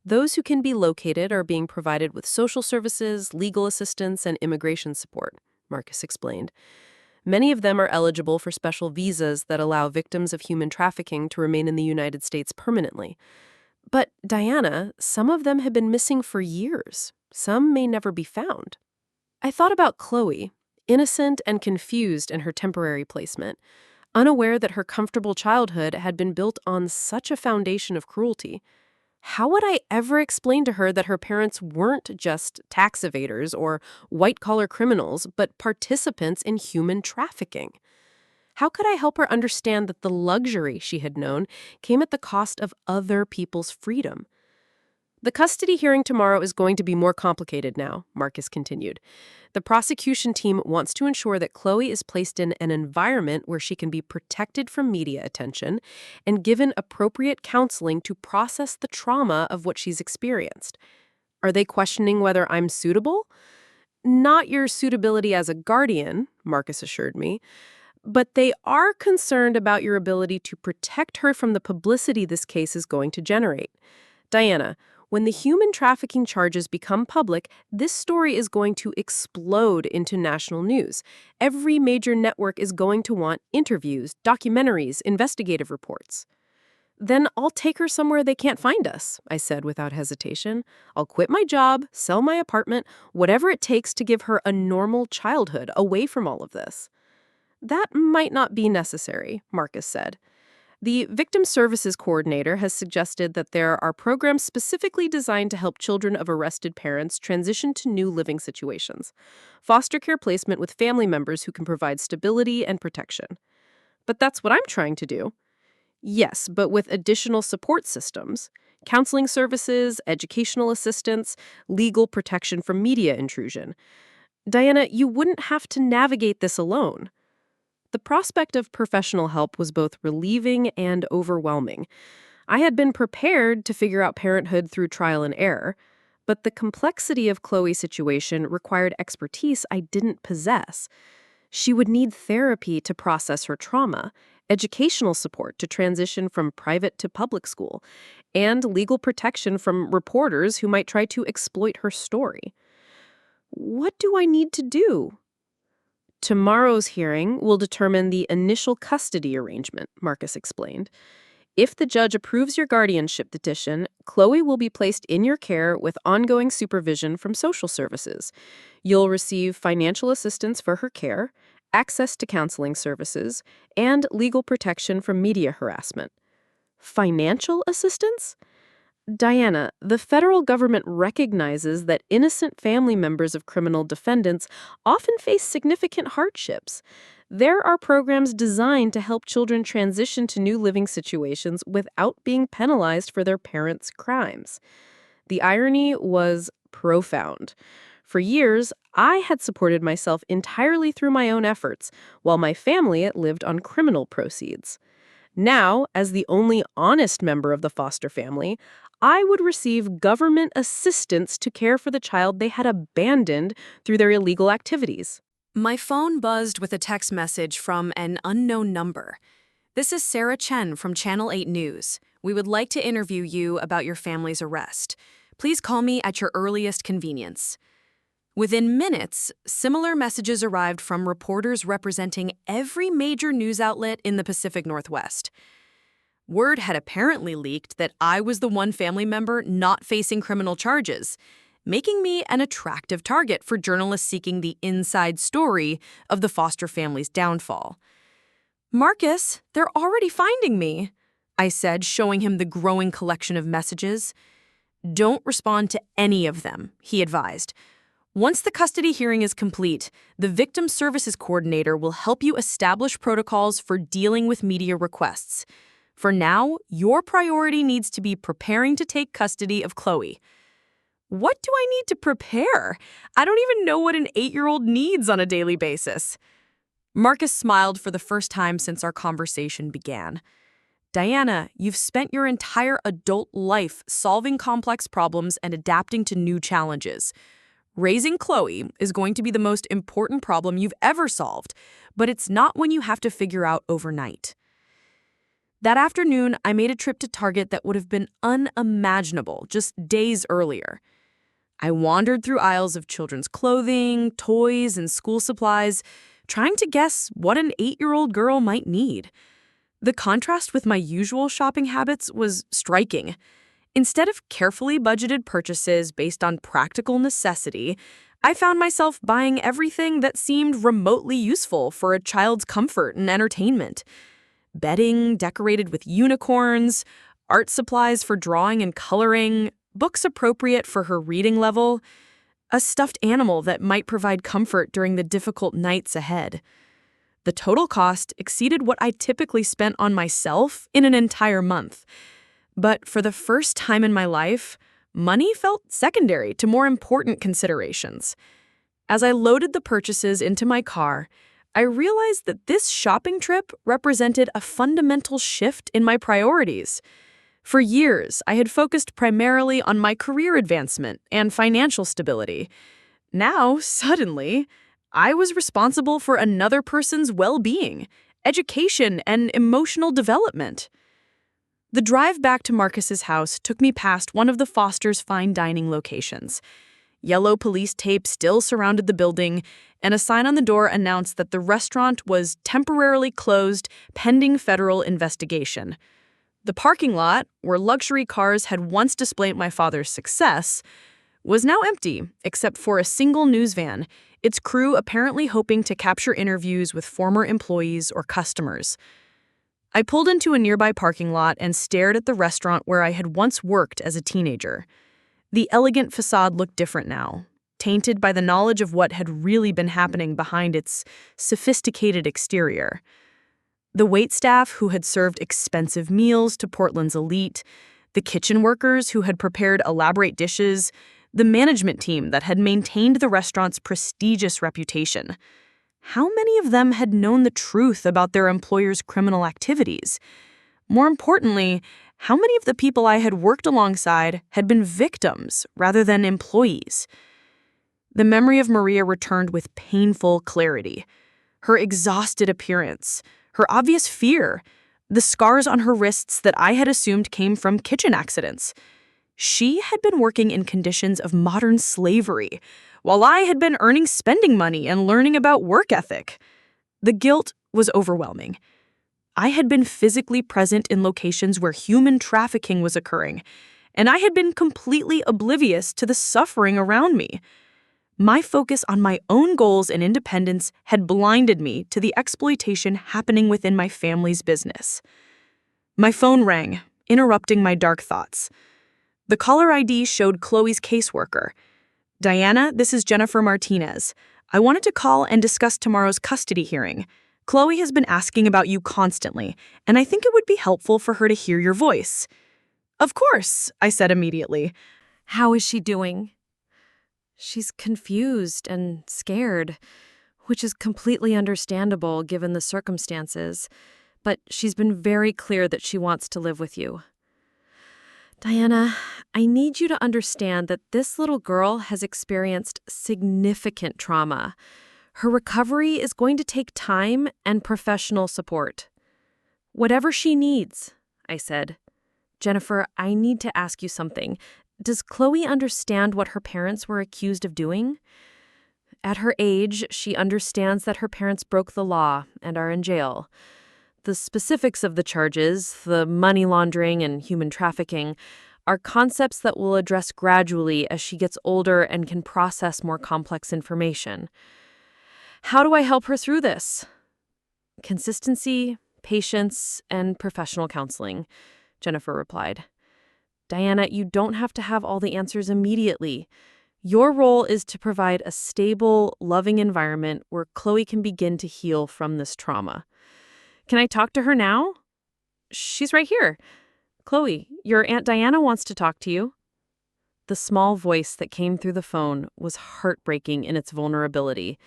"Those who can be located are being provided with social services, legal assistance, and immigration support," Marcus explained. "Many of them are eligible for special visas that allow victims of human trafficking to remain in the United States permanently. But, Diana, some of them have been missing for years. Some may never be found." I thought about Chloe, innocent and confused in her temporary placement, unaware that her comfortable childhood had been built on such a foundation of cruelty. How would I ever explain to her that her parents weren't just tax evaders or white-collar criminals, but participants in human trafficking? How could I help her understand that the luxury she had known came at the cost of other people's freedom? "The custody hearing tomorrow is going to be more complicated now," Marcus continued. "The prosecution team wants to ensure that Chloe is placed in an environment where she can be protected from media attention and given appropriate counseling to process the trauma of what she's experienced." "Are they questioning whether I'm suitable?" "Not your suitability as a guardian," Marcus assured me, But they are concerned about your ability to protect her from the publicity this case is going to generate. Diana, when the human trafficking charges become public, this story is going to explode into national news. Every major network is going to want interviews, documentaries, investigative reports. Then I'll take her somewhere they can't find us, I said without hesitation. I'll quit my job, sell my apartment, whatever it takes to give her a normal childhood away from all of this. That might not be necessary, Marcus said. The Victim Services Coordinator has suggested that there are programs specifically designed to help children of arrested parents transition to new living situations. Foster care placement with family members who can provide stability and protection. But that's what I'm trying to do. Yes, but with additional support systems, counseling services, educational assistance, legal protection from media intrusion. Diana, you wouldn't have to navigate this alone. The prospect of professional help was both relieving and overwhelming. I had been prepared to figure out parenthood through trial and error, but the complexity of Chloe's situation required expertise I didn't possess. She would need therapy to process her trauma, educational support to transition from private to public school, and legal protection from reporters who might try to exploit her story. What do I need to do? Tomorrow's hearing will determine the initial custody arrangement, Marcus explained. If the judge approves your guardianship petition, Chloe will be placed in your care with ongoing supervision from social services. You'll receive financial assistance for her care, access to counseling services, and legal protection from media harassment. Financial assistance? Diana, the federal government recognizes that innocent family members of criminal defendants often face significant hardships. There are programs designed to help children transition to new living situations without being penalized for their parents' crimes. The irony was profound. For years, I had supported myself entirely through my own efforts, while my family lived on criminal proceeds. Now, as the only honest member of the foster family, I would receive government assistance to care for the child they had abandoned through their illegal activities. My phone buzzed with a text message from an unknown number. This is Sarah Chen from Channel 8 News. We would like to interview you about your family's arrest. Please call me at your earliest convenience. Within minutes, similar messages arrived from reporters representing every major news outlet in the Pacific Northwest. Word had apparently leaked that I was the one family member not facing criminal charges, making me an attractive target for journalists seeking the inside story of the foster family's downfall. "Marcus, they're already finding me," I said, showing him the growing collection of messages. "Don't respond to any of them," he advised. "Once the custody hearing is complete, the Victim Services Coordinator will help you establish protocols for dealing with media requests. For now, your priority needs to be preparing to take custody of Chloe." What do I need to prepare? I don't even know what an 8-year-old needs on a daily basis. Marcus smiled for the first time since our conversation began. "Diana, you've spent your entire adult life solving complex problems and adapting to new challenges. Raising Chloe is going to be the most important problem you've ever solved, but it's not one you have to figure out overnight." That afternoon, I made a trip to Target that would have been unimaginable just days earlier. I wandered through aisles of children's clothing, toys, and school supplies, trying to guess what an 8-year-old girl might need. The contrast with my usual shopping habits was striking. Instead of carefully budgeted purchases based on practical necessity, I found myself buying everything that seemed remotely useful for a child's comfort and entertainment. Bedding decorated with unicorns, art supplies for drawing and coloring, books appropriate for her reading level, a stuffed animal that might provide comfort during the difficult nights ahead. The total cost exceeded what I typically spent on myself in an entire month. But for the first time in my life, money felt secondary to more important considerations. As I loaded the purchases into my car, I realized that this shopping trip represented a fundamental shift in my priorities. For years, I had focused primarily on my career advancement and financial stability. Now, suddenly, I was responsible for another person's well-being, education, and emotional development. The drive back to Marcus's house took me past one of the Foster's fine dining locations. Yellow police tape still surrounded the building, and a sign on the door announced that the restaurant was temporarily closed pending federal investigation. The parking lot, where luxury cars had once displayed my father's success, was now empty except for a single news van, its crew apparently hoping to capture interviews with former employees or customers. I pulled into a nearby parking lot and stared at the restaurant where I had once worked as a teenager. The elegant facade looked different now, tainted by the knowledge of what had really been happening behind its sophisticated exterior. The waitstaff who had served expensive meals to Portland's elite, the kitchen workers who had prepared elaborate dishes, the management team that had maintained the restaurant's prestigious reputation. How many of them had known the truth about their employer's criminal activities? More importantly, how many of the people I had worked alongside had been victims rather than employees? The memory of Maria returned with painful clarity. Her exhausted appearance, her obvious fear, the scars on her wrists that I had assumed came from kitchen accidents. She had been working in conditions of modern slavery, while I had been earning spending money and learning about work ethic. The guilt was overwhelming. I had been physically present in locations where human trafficking was occurring, and I had been completely oblivious to the suffering around me. My focus on my own goals and independence had blinded me to the exploitation happening within my family's business. My phone rang, interrupting my dark thoughts. The caller ID showed Chloe's caseworker. "Diana, this is Jennifer Martinez. I wanted to call and discuss tomorrow's custody hearing. Chloe has been asking about you constantly, and I think it would be helpful for her to hear your voice." "Of course," I said immediately. How is she doing? She's confused and scared, which is completely understandable given the circumstances, but she's been very clear that she wants to live with you. Diana, I need you to understand that this little girl has experienced significant trauma. Her recovery is going to take time and professional support. Whatever she needs, I said. Jennifer, I need to ask you something. Does Chloe understand what her parents were accused of doing? At her age, she understands that her parents broke the law and are in jail. The specifics of the charges, the money laundering and human trafficking, are concepts that we'll address gradually as she gets older and can process more complex information. How do I help her through this? Consistency, patience, and professional counseling, Jennifer replied. Diana, you don't have to have all the answers immediately. Your role is to provide a stable, loving environment where Chloe can begin to heal from this trauma. Can I talk to her now? She's right here. Chloe, your Aunt Diana wants to talk to you. The small voice that came through the phone was heartbreaking in its vulnerability.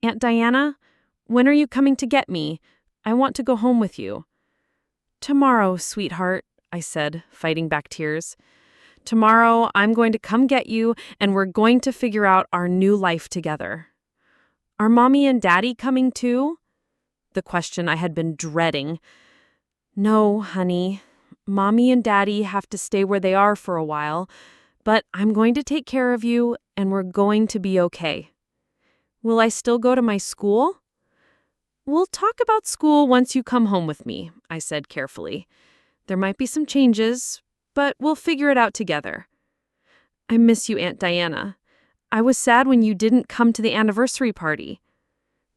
Aunt Diana, when are you coming to get me? I want to go home with you. Tomorrow, sweetheart, I said, fighting back tears. Tomorrow, I'm going to come get you, and we're going to figure out our new life together. Are Mommy and Daddy coming too? The question I had been dreading. No, honey. Mommy and Daddy have to stay where they are for a while, but I'm going to take care of you, and we're going to be okay. Will I still go to my school? We'll talk about school once you come home with me, I said carefully. There might be some changes, but we'll figure it out together. I miss you, Aunt Diana. I was sad when you didn't come to the anniversary party.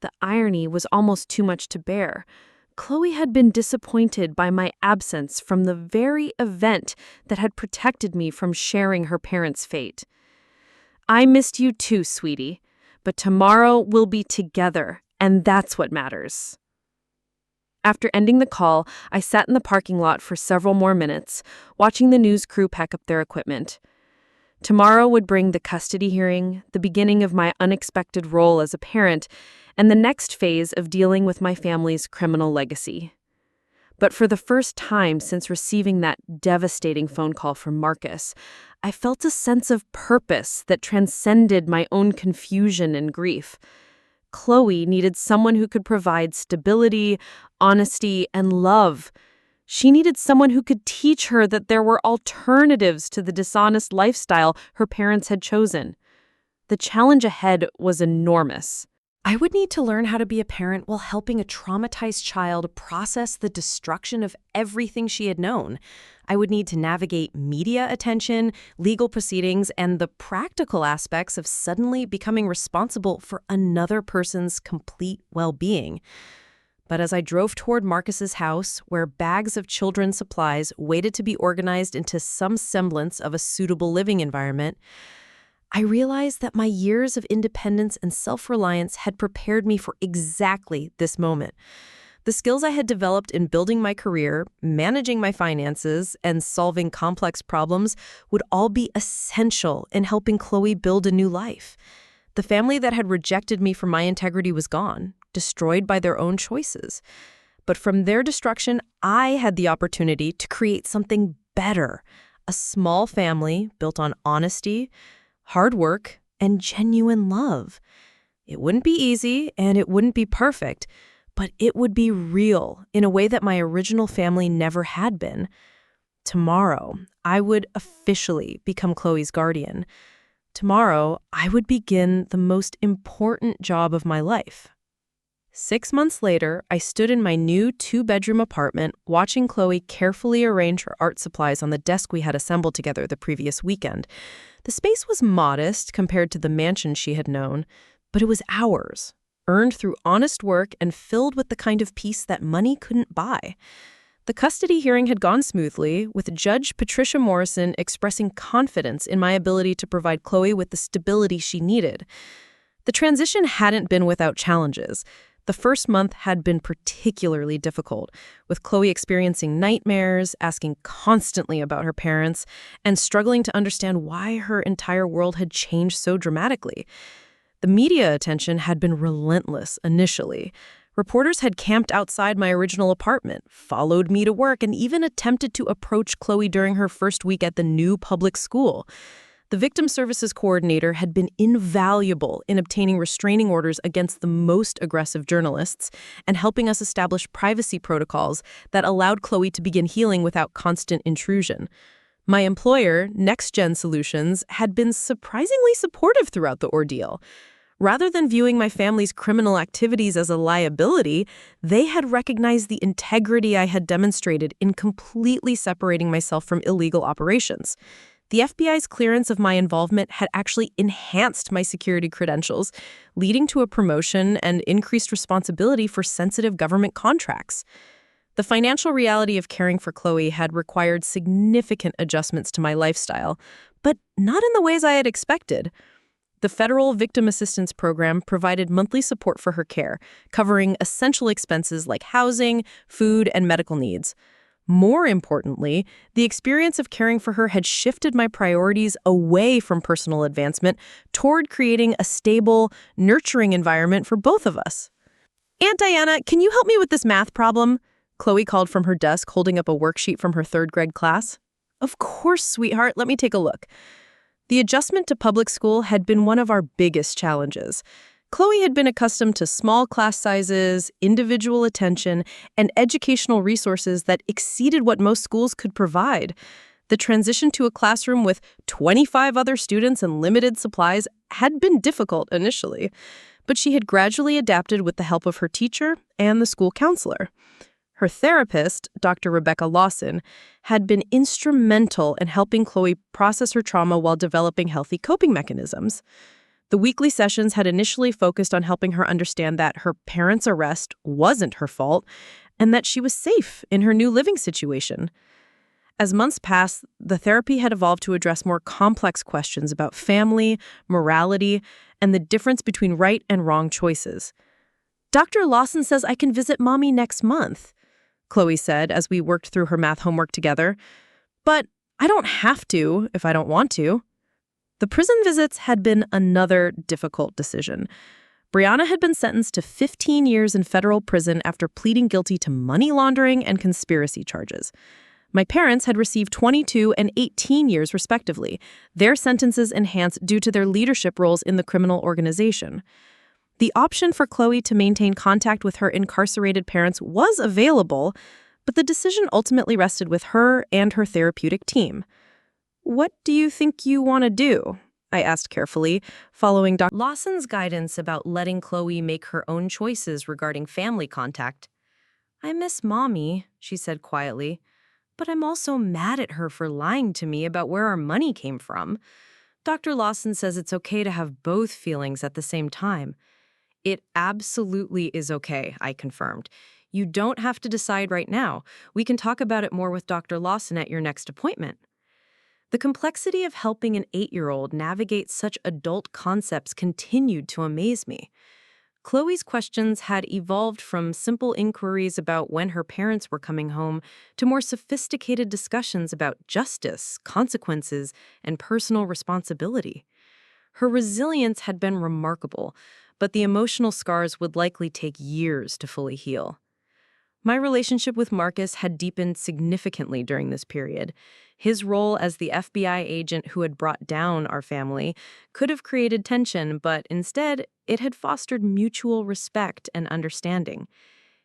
The irony was almost too much to bear. Chloe had been disappointed by my absence from the very event that had protected me from sharing her parents' fate. I missed you too, sweetie, but tomorrow we'll be together, and that's what matters. After ending the call, I sat in the parking lot for several more minutes, watching the news crew pack up their equipment. Tomorrow would bring the custody hearing, the beginning of my unexpected role as a parent, and the next phase of dealing with my family's criminal legacy. But for the first time since receiving that devastating phone call from Marcus, I felt a sense of purpose that transcended my own confusion and grief. Chloe needed someone who could provide stability, honesty, and love. She needed someone who could teach her that there were alternatives to the dishonest lifestyle her parents had chosen. The challenge ahead was enormous. I would need to learn how to be a parent while helping a traumatized child process the destruction of everything she had known. I would need to navigate media attention, legal proceedings, and the practical aspects of suddenly becoming responsible for another person's complete well-being. But as I drove toward Marcus's house, where bags of children's supplies waited to be organized into some semblance of a suitable living environment, I realized that my years of independence and self-reliance had prepared me for exactly this moment. The skills I had developed in building my career, managing my finances, and solving complex problems would all be essential in helping Chloe build a new life. The family that had rejected me for my integrity was gone, destroyed by their own choices. But from their destruction, I had the opportunity to create something better, a small family built on honesty, hard work, and genuine love. It wouldn't be easy and it wouldn't be perfect, but it would be real in a way that my original family never had been. Tomorrow, I would officially become Chloe's guardian. Tomorrow, I would begin the most important job of my life. 6 months later, I stood in my new 2-bedroom apartment watching Chloe carefully arrange her art supplies on the desk we had assembled together the previous weekend. The space was modest compared to the mansion she had known, but it was ours, earned through honest work and filled with the kind of peace that money couldn't buy. The custody hearing had gone smoothly, with Judge Patricia Morrison expressing confidence in my ability to provide Chloe with the stability she needed. The transition hadn't been without challenges. The first month had been particularly difficult, with Chloe experiencing nightmares, asking constantly about her parents, and struggling to understand why her entire world had changed so dramatically. The media attention had been relentless initially. Reporters had camped outside my original apartment, followed me to work, and even attempted to approach Chloe during her first week at the new public school. The victim services coordinator had been invaluable in obtaining restraining orders against the most aggressive journalists and helping us establish privacy protocols that allowed Chloe to begin healing without constant intrusion. My employer, Next Gen Solutions, had been surprisingly supportive throughout the ordeal. Rather than viewing my family's criminal activities as a liability, they had recognized the integrity I had demonstrated in completely separating myself from illegal operations. The FBI's clearance of my involvement had actually enhanced my security credentials, leading to a promotion and increased responsibility for sensitive government contracts. The financial reality of caring for Chloe had required significant adjustments to my lifestyle, but not in the ways I had expected. The Federal Victim Assistance Program provided monthly support for her care, covering essential expenses like housing, food, and medical needs. More importantly, the experience of caring for her had shifted my priorities away from personal advancement toward creating a stable, nurturing environment for both of us. "Aunt Diana, can you help me with this math problem?" Chloe called from her desk, holding up a worksheet from her 3rd grade class. "Of course, sweetheart. Let me take a look." The adjustment to public school had been one of our biggest challenges. Chloe had been accustomed to small class sizes, individual attention, and educational resources that exceeded what most schools could provide. The transition to a classroom with 25 other students and limited supplies had been difficult initially, but she had gradually adapted with the help of her teacher and the school counselor. Her therapist, Dr. Rebecca Lawson, had been instrumental in helping Chloe process her trauma while developing healthy coping mechanisms. The weekly sessions had initially focused on helping her understand that her parents' arrest wasn't her fault and that she was safe in her new living situation. As months passed, the therapy had evolved to address more complex questions about family, morality, and the difference between right and wrong choices. "Dr. Lawson says I can visit Mommy next month," Chloe said as we worked through her math homework together. "But I don't have to if I don't want to." The prison visits had been another difficult decision. Brianna had been sentenced to 15 years in federal prison after pleading guilty to money laundering and conspiracy charges. My parents had received 22 and 18 years respectively, their sentences enhanced due to their leadership roles in the criminal organization. The option for Chloe to maintain contact with her incarcerated parents was available, but the decision ultimately rested with her and her therapeutic team. "What do you think you want to do?" I asked carefully, following Dr. Lawson's guidance about letting Chloe make her own choices regarding family contact. "I miss Mommy," she said quietly, "but I'm also mad at her for lying to me about where our money came from." Dr. Lawson says it's okay to have both feelings at the same time. "It absolutely is okay," I confirmed. "You don't have to decide right now. We can talk about it more with Dr. Lawson at your next appointment." The complexity of helping an 8-year-old navigate such adult concepts continued to amaze me. Chloe's questions had evolved from simple inquiries about when her parents were coming home to more sophisticated discussions about justice, consequences, and personal responsibility. Her resilience had been remarkable, but the emotional scars would likely take years to fully heal. My relationship with Marcus had deepened significantly during this period. His role as the FBI agent who had brought down our family could have created tension, but instead, it had fostered mutual respect and understanding.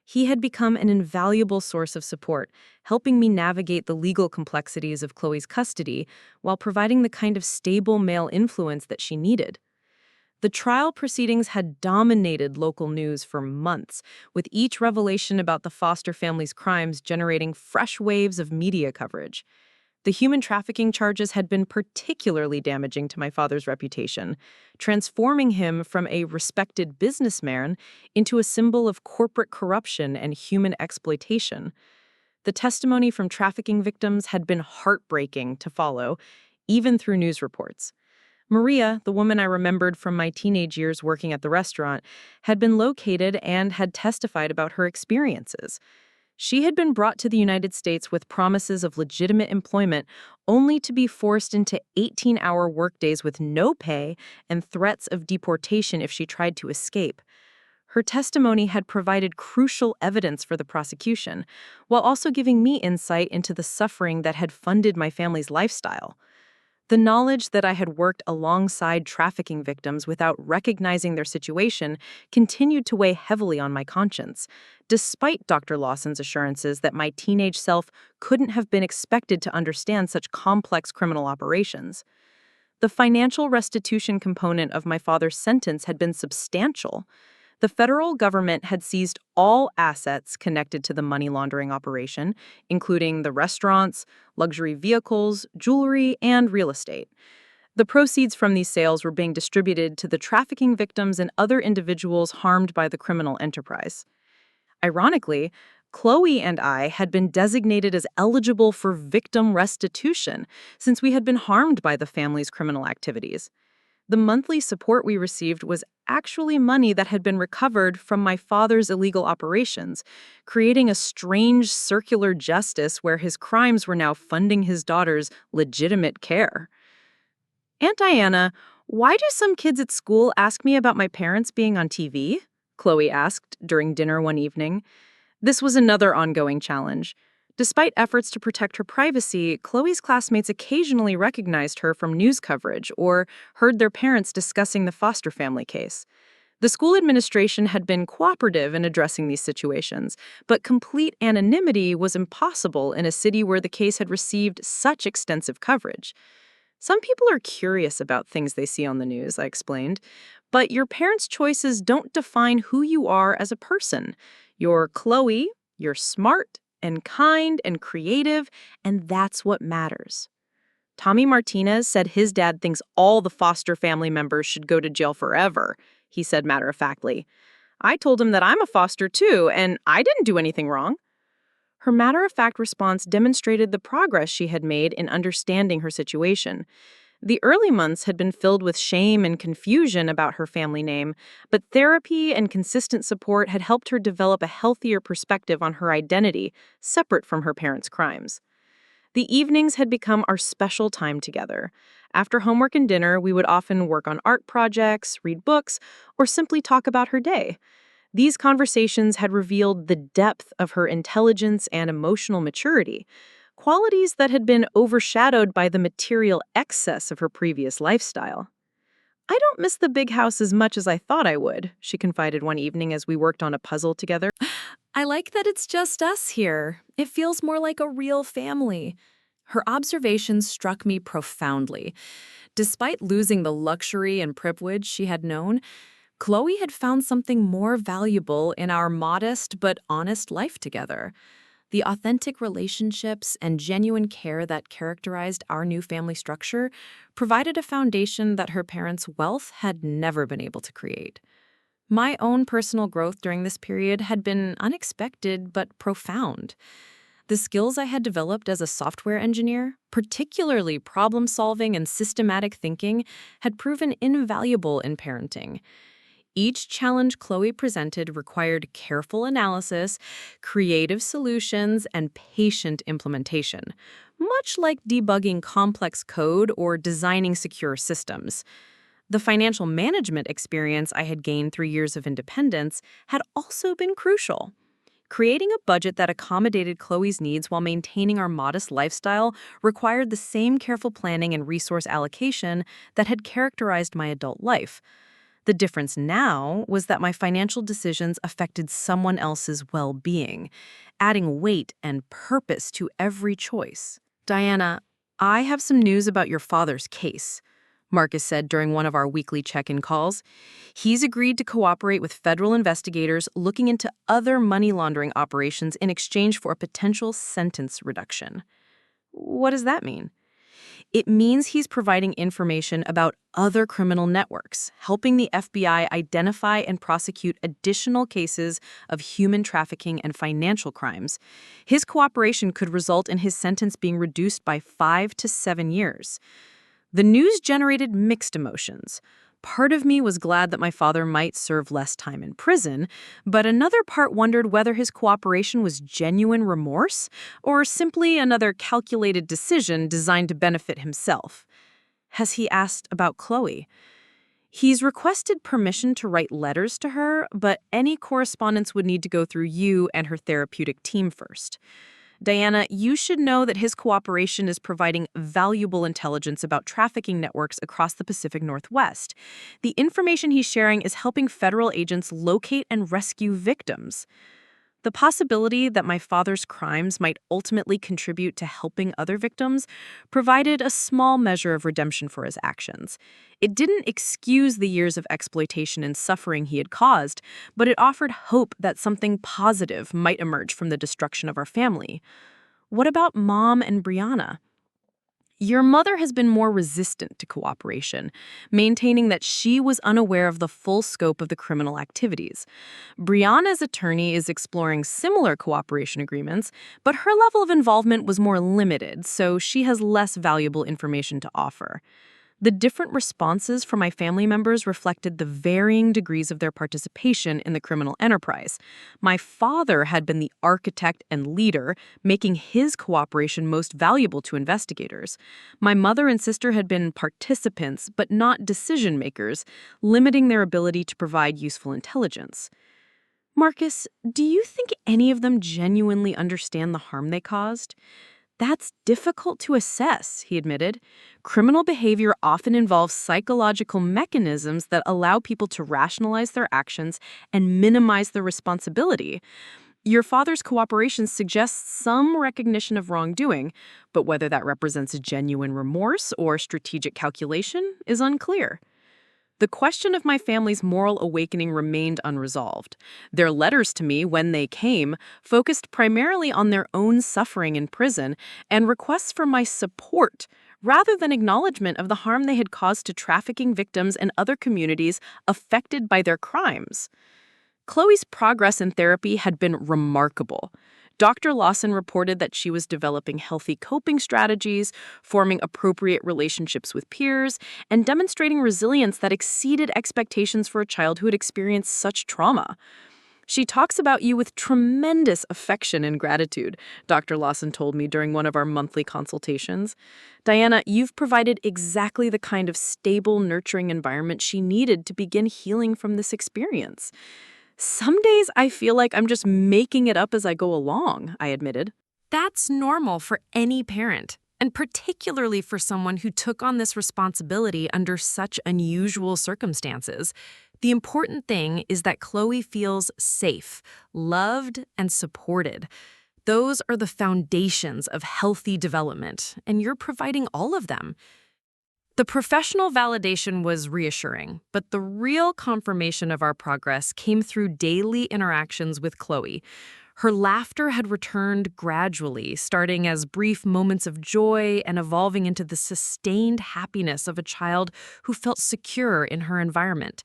He had become an invaluable source of support, helping me navigate the legal complexities of Chloe's custody while providing the kind of stable male influence that she needed. The trial proceedings had dominated local news for months, with each revelation about the foster family's crimes generating fresh waves of media coverage. The human trafficking charges had been particularly damaging to my father's reputation, transforming him from a respected businessman into a symbol of corporate corruption and human exploitation. The testimony from trafficking victims had been heartbreaking to follow, even through news reports. Maria, the woman I remembered from my teenage years working at the restaurant, had been located and had testified about her experiences. She had been brought to the United States with promises of legitimate employment, only to be forced into 18-hour workdays with no pay and threats of deportation if she tried to escape. Her testimony had provided crucial evidence for the prosecution, while also giving me insight into the suffering that had funded my family's lifestyle. The knowledge that I had worked alongside trafficking victims without recognizing their situation continued to weigh heavily on my conscience, despite Dr. Lawson's assurances that my teenage self couldn't have been expected to understand such complex criminal operations. The financial restitution component of my father's sentence had been substantial. The federal government had seized all assets connected to the money laundering operation, including the restaurants, luxury vehicles, jewelry, and real estate. The proceeds from these sales were being distributed to the trafficking victims and other individuals harmed by the criminal enterprise. Ironically, Chloe and I had been designated as eligible for victim restitution since we had been harmed by the family's criminal activities. The monthly support we received was actually money that had been recovered from my father's illegal operations, creating a strange circular justice where his crimes were now funding his daughter's legitimate care. "Aunt Diana, why do some kids at school ask me about my parents being on TV?" Chloe asked during dinner one evening. This was another ongoing challenge. Despite efforts to protect her privacy, Chloe's classmates occasionally recognized her from news coverage or heard their parents discussing the foster family case. The school administration had been cooperative in addressing these situations, but complete anonymity was impossible in a city where the case had received such extensive coverage. "Some people are curious about things they see on the news," I explained, "but your parents' choices don't define who you are as a person. You're Chloe, you're smart and kind and creative, and that's what matters." Tommy Martinez said his dad thinks all the foster family members should go to jail forever, he said matter-of-factly. I told him that I'm a foster too, and I didn't do anything wrong. Her matter-of-fact response demonstrated the progress she had made in understanding her situation. The early months had been filled with shame and confusion about her family name, but therapy and consistent support had helped her develop a healthier perspective on her identity, separate from her parents' crimes. The evenings had become our special time together. After homework and dinner, we would often work on art projects, read books, or simply talk about her day. These conversations had revealed the depth of her intelligence and emotional maturity, qualities that had been overshadowed by the material excess of her previous lifestyle. I don't miss the big house as much as I thought I would, she confided one evening as we worked on a puzzle together. I like that it's just us here. It feels more like a real family. Her observations struck me profoundly. Despite losing the luxury and privilege she had known, Chloe had found something more valuable in our modest but honest life together. The authentic relationships and genuine care that characterized our new family structure provided a foundation that her parents' wealth had never been able to create. My own personal growth during this period had been unexpected but profound. The skills I had developed as a software engineer, particularly problem-solving and systematic thinking, had proven invaluable in parenting. Each challenge Chloe presented required careful analysis, creative solutions, and patient implementation, much like debugging complex code or designing secure systems. The financial management experience I had gained through years of independence had also been crucial. Creating a budget that accommodated Chloe's needs while maintaining our modest lifestyle required the same careful planning and resource allocation that had characterized my adult life. The difference now was that my financial decisions affected someone else's well-being, adding weight and purpose to every choice. "Diana, I have some news about your father's case," Marcus said during one of our weekly check-in calls. "He's agreed to cooperate with federal investigators looking into other money laundering operations in exchange for a potential sentence reduction." What does that mean? It means he's providing information about other criminal networks, helping the FBI identify and prosecute additional cases of human trafficking and financial crimes. His cooperation could result in his sentence being reduced by 5 to 7 years. The news generated mixed emotions. Part of me was glad that my father might serve less time in prison, but another part wondered whether his cooperation was genuine remorse or simply another calculated decision designed to benefit himself. Has he asked about Chloe? He's requested permission to write letters to her, but any correspondence would need to go through you and her therapeutic team first. Diana, you should know that his cooperation is providing valuable intelligence about trafficking networks across the Pacific Northwest. The information he's sharing is helping federal agents locate and rescue victims. The possibility that my father's crimes might ultimately contribute to helping other victims provided a small measure of redemption for his actions. It didn't excuse the years of exploitation and suffering he had caused, but it offered hope that something positive might emerge from the destruction of our family. What about Mom and Brianna? Your mother has been more resistant to cooperation, maintaining that she was unaware of the full scope of the criminal activities. Brianna's attorney is exploring similar cooperation agreements, but her level of involvement was more limited, so she has less valuable information to offer. The different responses from my family members reflected the varying degrees of their participation in the criminal enterprise. My father had been the architect and leader, making his cooperation most valuable to investigators. My mother and sister had been participants, but not decision makers, limiting their ability to provide useful intelligence. Marcus, do you think any of them genuinely understand the harm they caused? That's difficult to assess, he admitted. Criminal behavior often involves psychological mechanisms that allow people to rationalize their actions and minimize their responsibility. Your father's cooperation suggests some recognition of wrongdoing, but whether that represents a genuine remorse or strategic calculation is unclear. The question of my family's moral awakening remained unresolved. Their letters to me, when they came, focused primarily on their own suffering in prison and requests for my support, rather than acknowledgement of the harm they had caused to trafficking victims and other communities affected by their crimes. Chloe's progress in therapy had been remarkable. Dr. Lawson reported that she was developing healthy coping strategies, forming appropriate relationships with peers, and demonstrating resilience that exceeded expectations for a child who had experienced such trauma. She talks about you with tremendous affection and gratitude, Dr. Lawson told me during one of our monthly consultations. Diana, you've provided exactly the kind of stable, nurturing environment she needed to begin healing from this experience. Some days I feel like I'm just making it up as I go along, I admitted. That's normal for any parent. and particularly for someone who took on this responsibility under such unusual circumstances. The important thing is that Chloe feels safe, loved, and supported. Those are the foundations of healthy development, and you're providing all of them. The professional validation was reassuring, but the real confirmation of our progress came through daily interactions with Chloe. Her laughter had returned gradually, starting as brief moments of joy and evolving into the sustained happiness of a child who felt secure in her environment.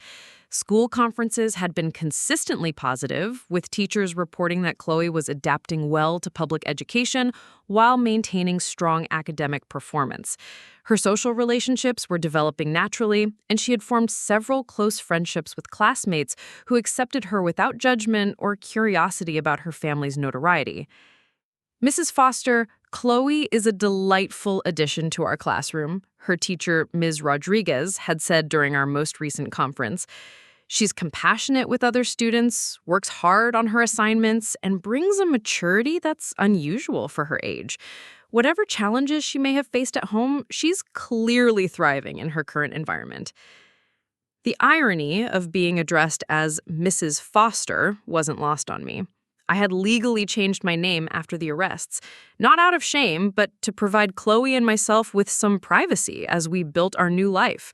School conferences had been consistently positive, with teachers reporting that Chloe was adapting well to public education while maintaining strong academic performance. Her social relationships were developing naturally, and she had formed several close friendships with classmates who accepted her without judgment or curiosity about her family's notoriety. Mrs. Foster, Chloe is a delightful addition to our classroom, her teacher, Ms. Rodriguez, had said during our most recent conference. She's compassionate with other students, works hard on her assignments, and brings a maturity that's unusual for her age. Whatever challenges she may have faced at home, she's clearly thriving in her current environment. The irony of being addressed as Mrs. Foster wasn't lost on me. I had legally changed my name after the arrests, not out of shame, but to provide Chloe and myself with some privacy as we built our new life.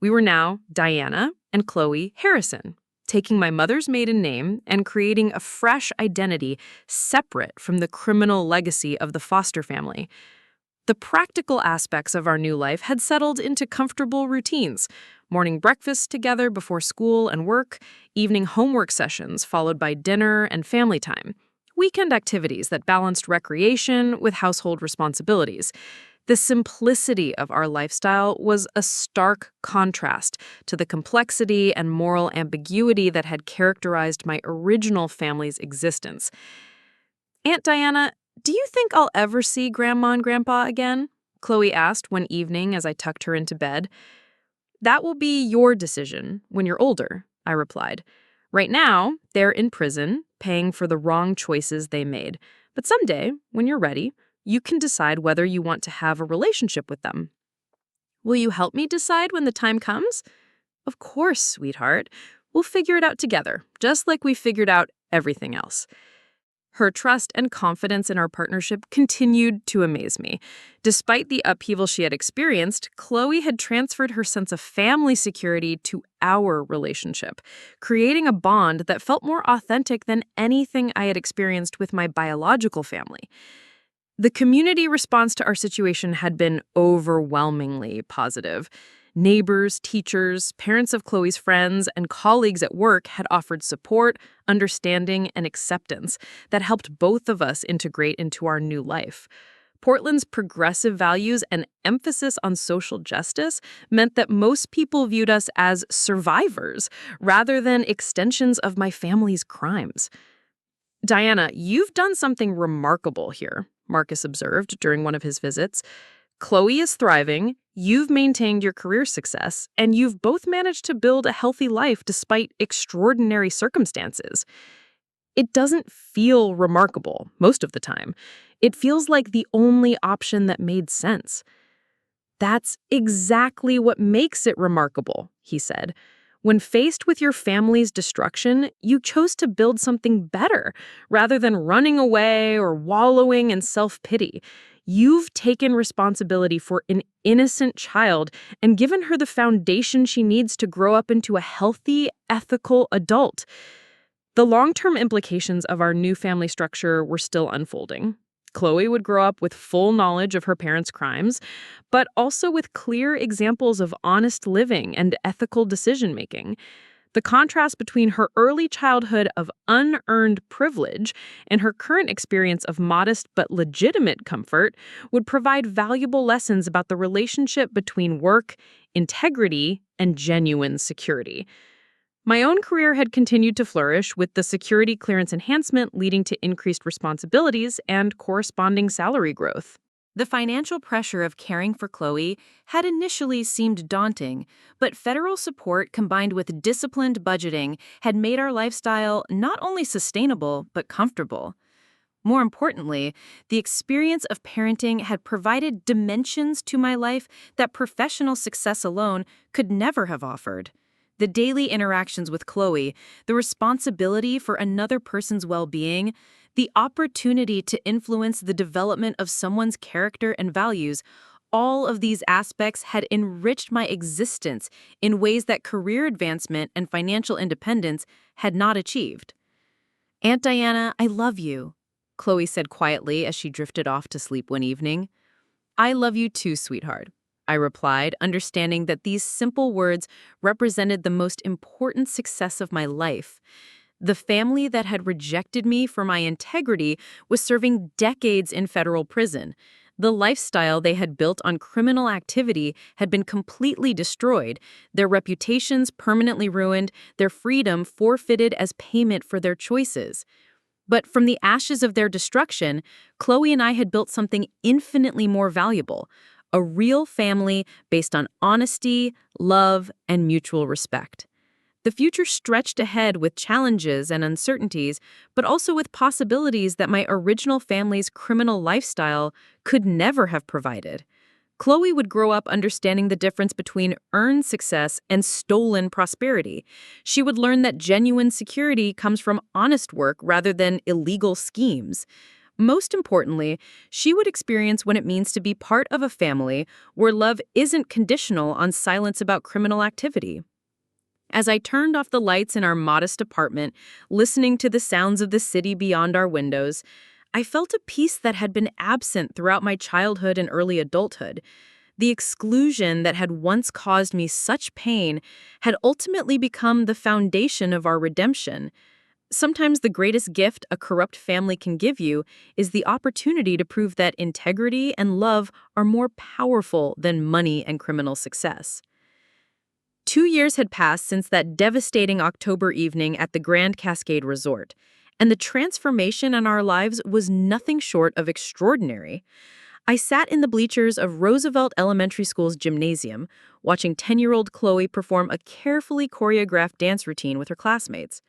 We were now Diana and Chloe Harrison, taking my mother's maiden name and creating a fresh identity separate from the criminal legacy of the Foster family. The practical aspects of our new life had settled into comfortable routines: morning breakfast together before school and work, evening homework sessions followed by dinner and family time, weekend activities that balanced recreation with household responsibilities. The simplicity of our lifestyle was a stark contrast to the complexity and moral ambiguity that had characterized my original family's existence. Aunt Diana, do you think I'll ever see Grandma and Grandpa again? Chloe asked one evening as I tucked her into bed. That will be your decision when you're older, I replied. Right now, they're in prison, paying for the wrong choices they made. But someday, when you're ready, you can decide whether you want to have a relationship with them. Will you help me decide when the time comes? Of course, sweetheart. We'll figure it out together, just like we figured out everything else. Her trust and confidence in our partnership continued to amaze me. Despite the upheaval she had experienced, Chloe had transferred her sense of family security to our relationship, creating a bond that felt more authentic than anything I had experienced with my biological family. The community response to our situation had been overwhelmingly positive. Neighbors, teachers, parents of Chloe's friends, and colleagues at work had offered support, understanding, and acceptance that helped both of us integrate into our new life. Portland's progressive values and emphasis on social justice meant that most people viewed us as survivors rather than extensions of my family's crimes. Diana, you've done something remarkable here, Marcus observed during one of his visits. Chloe is thriving, you've maintained your career success, and you've both managed to build a healthy life despite extraordinary circumstances. It doesn't feel remarkable most of the time. It feels like the only option that made sense. That's exactly what makes it remarkable, he said. When faced with your family's destruction, you chose to build something better rather than running away or wallowing in self-pity. You've taken responsibility for an innocent child and given her the foundation she needs to grow up into a healthy, ethical adult. The long-term implications of our new family structure were still unfolding. Chloe would grow up with full knowledge of her parents' crimes, but also with clear examples of honest living and ethical decision-making. The contrast between her early childhood of unearned privilege and her current experience of modest but legitimate comfort would provide valuable lessons about the relationship between work, integrity, and genuine security. My own career had continued to flourish, with the security clearance enhancement leading to increased responsibilities and corresponding salary growth. The financial pressure of caring for Chloe had initially seemed daunting, but federal support combined with disciplined budgeting had made our lifestyle not only sustainable but comfortable. More importantly, the experience of parenting had provided dimensions to my life that professional success alone could never have offered. The daily interactions with Chloe, the responsibility for another person's well-being, the opportunity to influence the development of someone's character and values, all of these aspects had enriched my existence in ways that career advancement and financial independence had not achieved. "Aunt Diana, I love you," Chloe said quietly as she drifted off to sleep one evening. "I love you too, sweetheart," I replied, understanding that these simple words represented the most important success of my life. The family that had rejected me for my integrity was serving decades in federal prison. The lifestyle they had built on criminal activity had been completely destroyed, their reputations permanently ruined, their freedom forfeited as payment for their choices. But from the ashes of their destruction, Chloe and I had built something infinitely more valuable, a real family based on honesty, love, and mutual respect. The future stretched ahead with challenges and uncertainties, but also with possibilities that my original family's criminal lifestyle could never have provided. Chloe would grow up understanding the difference between earned success and stolen prosperity. She would learn that genuine security comes from honest work rather than illegal schemes. Most importantly, she would experience what it means to be part of a family where love isn't conditional on silence about criminal activity. As I turned off the lights in our modest apartment, listening to the sounds of the city beyond our windows, I felt a peace that had been absent throughout my childhood and early adulthood. The exclusion that had once caused me such pain had ultimately become the foundation of our redemption. Sometimes the greatest gift a corrupt family can give you is the opportunity to prove that integrity and love are more powerful than money and criminal success. 2 years had passed since that devastating October evening at the Grand Cascade Resort, and the transformation in our lives was nothing short of extraordinary. I sat in the bleachers of Roosevelt Elementary School's gymnasium, watching 10-year-old Chloe perform a carefully choreographed dance routine with her classmates.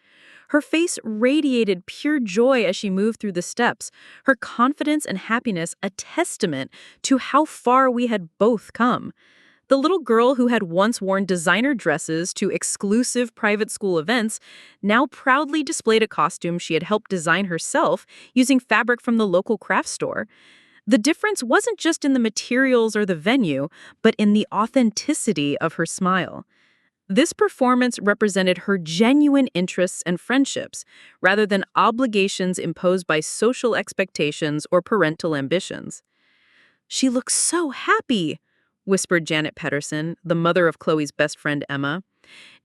Her face radiated pure joy as she moved through the steps, her confidence and happiness a testament to how far we had both come. The little girl who had once worn designer dresses to exclusive private school events now proudly displayed a costume she had helped design herself using fabric from the local craft store. The difference wasn't just in the materials or the venue, but in the authenticity of her smile. This performance represented her genuine interests and friendships, rather than obligations imposed by social expectations or parental ambitions. "She looks so happy," whispered Janet Pedersen, the mother of Chloe's best friend Emma.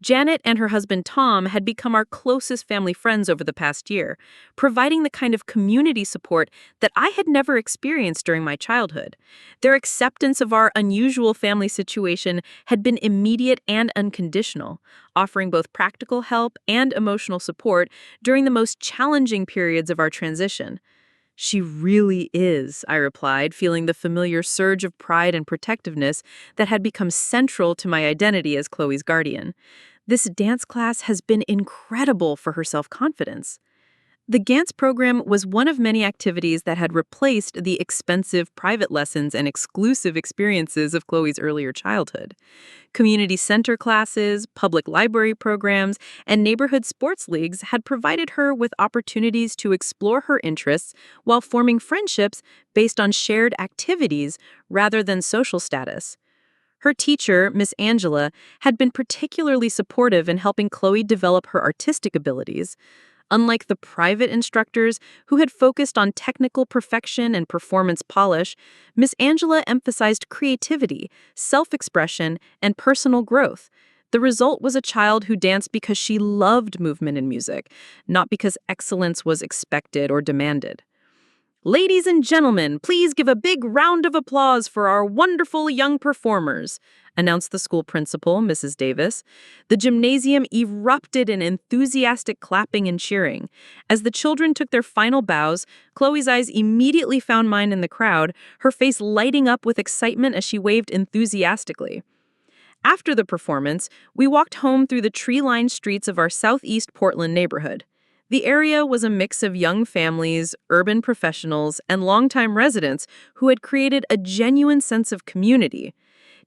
Janet and her husband Tom had become our closest family friends over the past year, providing the kind of community support that I had never experienced during my childhood. Their acceptance of our unusual family situation had been immediate and unconditional, offering both practical help and emotional support during the most challenging periods of our transition. "She really is," I replied, feeling the familiar surge of pride and protectiveness that had become central to my identity as Chloe's guardian. "This dance class has been incredible for her self-confidence." The dance program was one of many activities that had replaced the expensive private lessons and exclusive experiences of Chloe's earlier childhood. Community center classes, public library programs, and neighborhood sports leagues had provided her with opportunities to explore her interests while forming friendships based on shared activities rather than social status. Her teacher, Miss Angela, had been particularly supportive in helping Chloe develop her artistic abilities. Unlike the private instructors who had focused on technical perfection and performance polish, Miss Angela emphasized creativity, self-expression, and personal growth. The result was a child who danced because she loved movement and music, not because excellence was expected or demanded. "Ladies and gentlemen, please give a big round of applause for our wonderful young performers," announced the school principal, Mrs. Davis. The gymnasium erupted in enthusiastic clapping and cheering. As the children took their final bows, Chloe's eyes immediately found mine in the crowd, her face lighting up with excitement as she waved enthusiastically. After the performance, we walked home through the tree-lined streets of our southeast Portland neighborhood. The area was a mix of young families, urban professionals, and longtime residents who had created a genuine sense of community.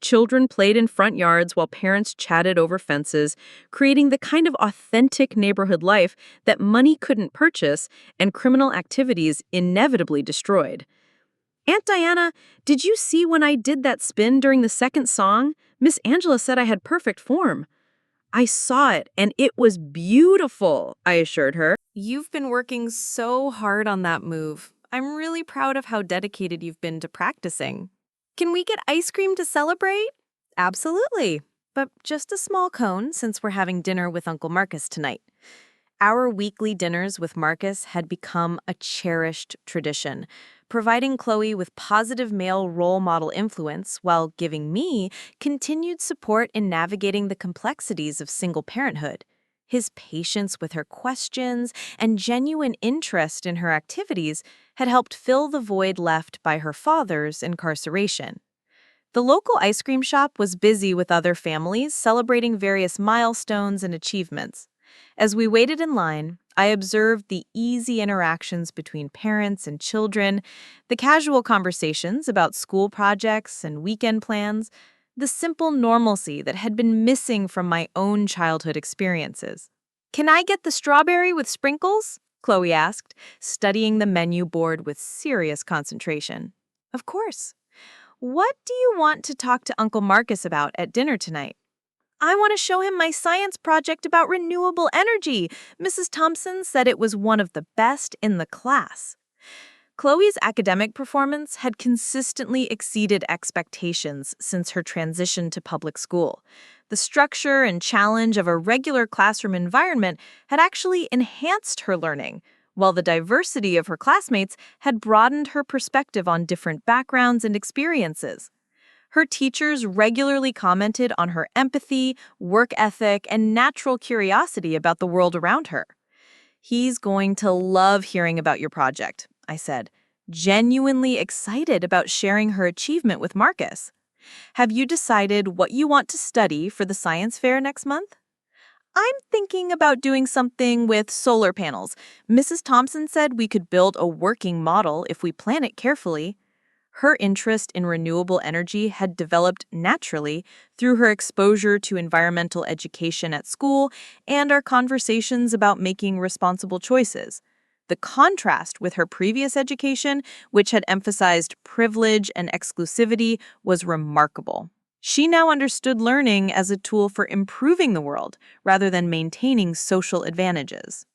Children played in front yards while parents chatted over fences, creating the kind of authentic neighborhood life that money couldn't purchase and criminal activities inevitably destroyed. Aunt Diana, did you see when I did that spin during the second song? Miss Angela said I had perfect form. I saw it, and it was beautiful, I assured her. You've been working so hard on that move. I'm really proud of how dedicated you've been to practicing. Can we get ice cream to celebrate? Absolutely, but just a small cone since we're having dinner with Uncle Marcus tonight. Our weekly dinners with Marcus had become a cherished tradition, providing Chloe with positive male role model influence while giving me continued support in navigating the complexities of single parenthood. His patience with her questions and genuine interest in her activities had helped fill the void left by her father's incarceration. The local ice cream shop was busy with other families celebrating various milestones and achievements. As we waited in line, I observed the easy interactions between parents and children, the casual conversations about school projects and weekend plans, the simple normalcy that had been missing from my own childhood experiences. "Can I get the strawberry with sprinkles?" Chloe asked, studying the menu board with serious concentration. "Of course. What do you want to talk to Uncle Marcus about at dinner tonight?" "I want to show him my science project about renewable energy. Mrs. Thompson said it was one of the best in the class." Chloe's academic performance had consistently exceeded expectations since her transition to public school. The structure and challenge of a regular classroom environment had actually enhanced her learning, while the diversity of her classmates had broadened her perspective on different backgrounds and experiences. Her teachers regularly commented on her empathy, work ethic, and natural curiosity about the world around her. "He's going to love hearing about your project," I said, genuinely excited about sharing her achievement with Marcus. "Have you decided what you want to study for the science fair next month?" "I'm thinking about doing something with solar panels. Mrs. Thompson said we could build a working model if we plan it carefully." Her interest in renewable energy had developed naturally through her exposure to environmental education at school and our conversations about making responsible choices. The contrast with her previous education, which had emphasized privilege and exclusivity, was remarkable. She now understood learning as a tool for improving the world rather than maintaining social advantages.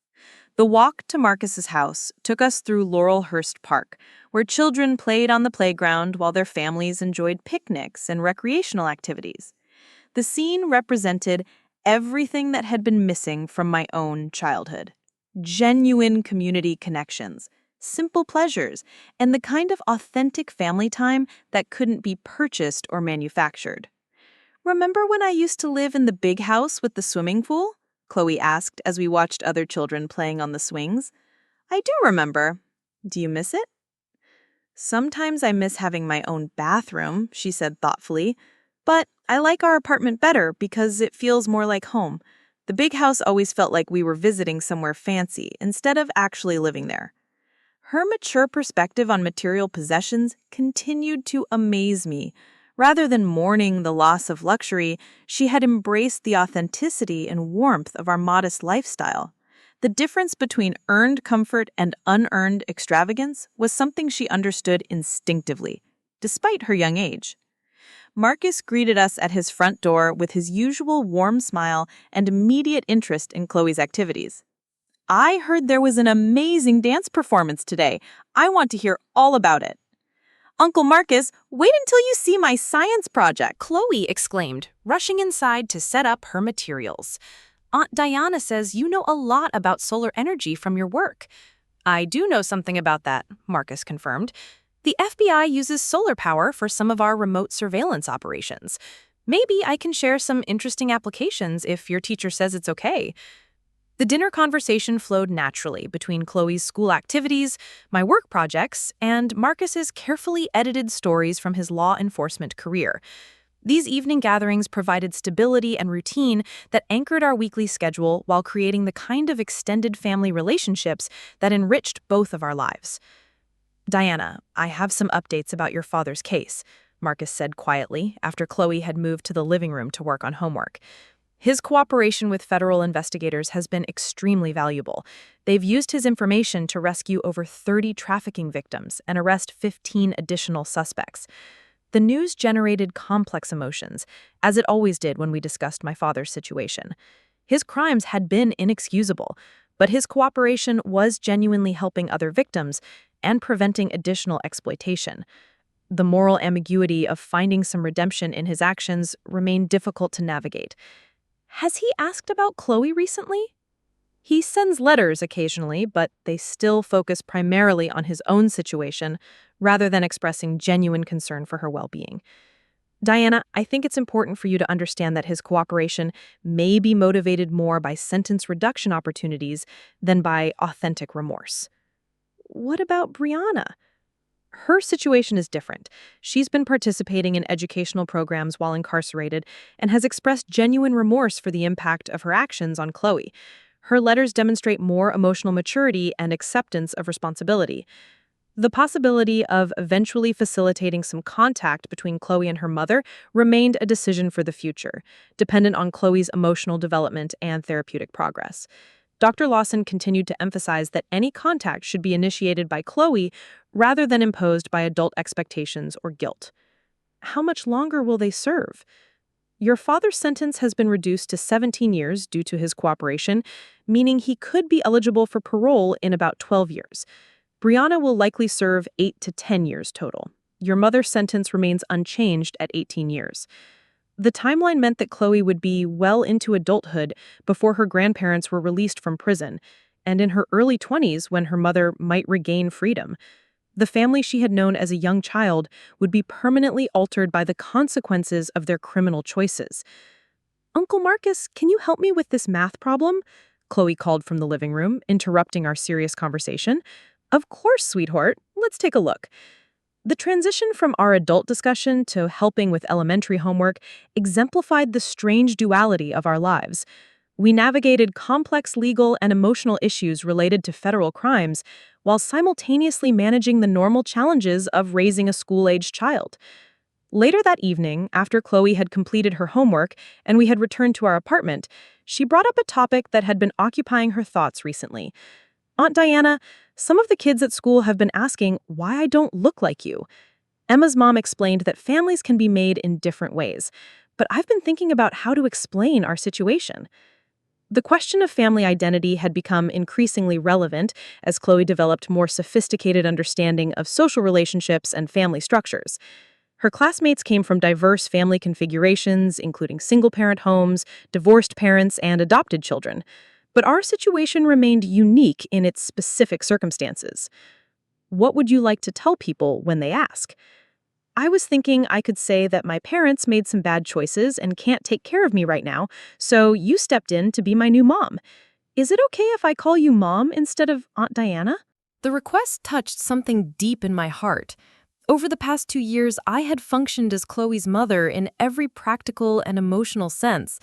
The walk to Marcus's house took us through Laurelhurst Park, where children played on the playground while their families enjoyed picnics and recreational activities. The scene represented everything that had been missing from my own childhood. Genuine community connections, simple pleasures, and the kind of authentic family time that couldn't be purchased or manufactured. "Remember when I used to live in the big house with the swimming pool?" Chloe asked as we watched other children playing on the swings. "I do remember. Do you miss it?" "Sometimes I miss having my own bathroom," she said thoughtfully, "but I like our apartment better because it feels more like home. The big house always felt like we were visiting somewhere fancy instead of actually living there." Her mature perspective on material possessions continued to amaze me. Rather than mourning the loss of luxury, she had embraced the authenticity and warmth of our modest lifestyle. The difference between earned comfort and unearned extravagance was something she understood instinctively, despite her young age. Marcus greeted us at his front door with his usual warm smile and immediate interest in Chloe's activities. "I heard there was an amazing dance performance today. I want to hear all about it." "Uncle Marcus, wait until you see my science project," Chloe exclaimed, rushing inside to set up her materials. "Aunt Diana says you know a lot about solar energy from your work." "I do know something about that," Marcus confirmed. "The FBI uses solar power for some of our remote surveillance operations. Maybe I can share some interesting applications if your teacher says it's okay." The dinner conversation flowed naturally between Chloe's school activities, my work projects, and Marcus's carefully edited stories from his law enforcement career. These evening gatherings provided stability and routine that anchored our weekly schedule while creating the kind of extended family relationships that enriched both of our lives. "Diana, I have some updates about your father's case," Marcus said quietly after Chloe had moved to the living room to work on homework. "His cooperation with federal investigators has been extremely valuable. They've used his information to rescue over 30 trafficking victims and arrest 15 additional suspects." The news generated complex emotions, as it always did when we discussed my father's situation. His crimes had been inexcusable, but his cooperation was genuinely helping other victims and preventing additional exploitation. The moral ambiguity of finding some redemption in his actions remained difficult to navigate. "Has he asked about Chloe recently?" "He sends letters occasionally, but they still focus primarily on his own situation rather than expressing genuine concern for her well-being." "Diana, I think it's important for you to understand that his cooperation may be motivated more by sentence reduction opportunities than by authentic remorse." "What about Brianna?" "Her situation is different. She's been participating in educational programs while incarcerated and has expressed genuine remorse for the impact of her actions on Chloe. Her letters demonstrate more emotional maturity and acceptance of responsibility. The possibility of eventually facilitating some contact between Chloe and her mother remained a decision for the future, dependent on Chloe's emotional development and therapeutic progress. Dr. Lawson continued to emphasize that any contact should be initiated by Chloe rather than imposed by adult expectations or guilt. "How much longer will they serve?" "Your father's sentence has been reduced to 17 years due to his cooperation, meaning he could be eligible for parole in about 12 years. Brianna will likely serve 8 to 10 years total. Your mother's sentence remains unchanged at 18 years. The timeline meant that Chloe would be well into adulthood before her grandparents were released from prison, and in her early 20s when her mother might regain freedom. The family she had known as a young child would be permanently altered by the consequences of their criminal choices." "Uncle Marcus, can you help me with this math problem?" Chloe called from the living room, interrupting our serious conversation. "Of course, sweetheart. Let's take a look." The transition from our adult discussion to helping with elementary homework exemplified the strange duality of our lives. We navigated complex legal and emotional issues related to federal crimes while simultaneously managing the normal challenges of raising a school-aged child. Later that evening, after Chloe had completed her homework and we had returned to our apartment, she brought up a topic that had been occupying her thoughts recently. "Aunt Diana, some of the kids at school have been asking why I don't look like you." Emma's mom explained that families can be made in different ways, but I've been thinking about how to explain our situation. The question of family identity had become increasingly relevant as Chloe developed more sophisticated understanding of social relationships and family structures. Her classmates came from diverse family configurations, including single-parent homes, divorced parents, and adopted children. But our situation remained unique in its specific circumstances. "What would you like to tell people when they ask?" "I was thinking I could say that my parents made some bad choices and can't take care of me right now, so you stepped in to be my new mom. Is it okay if I call you Mom instead of Aunt Diana?" The request touched something deep in my heart. Over the past 2 years, I had functioned as Chloe's mother in every practical and emotional sense,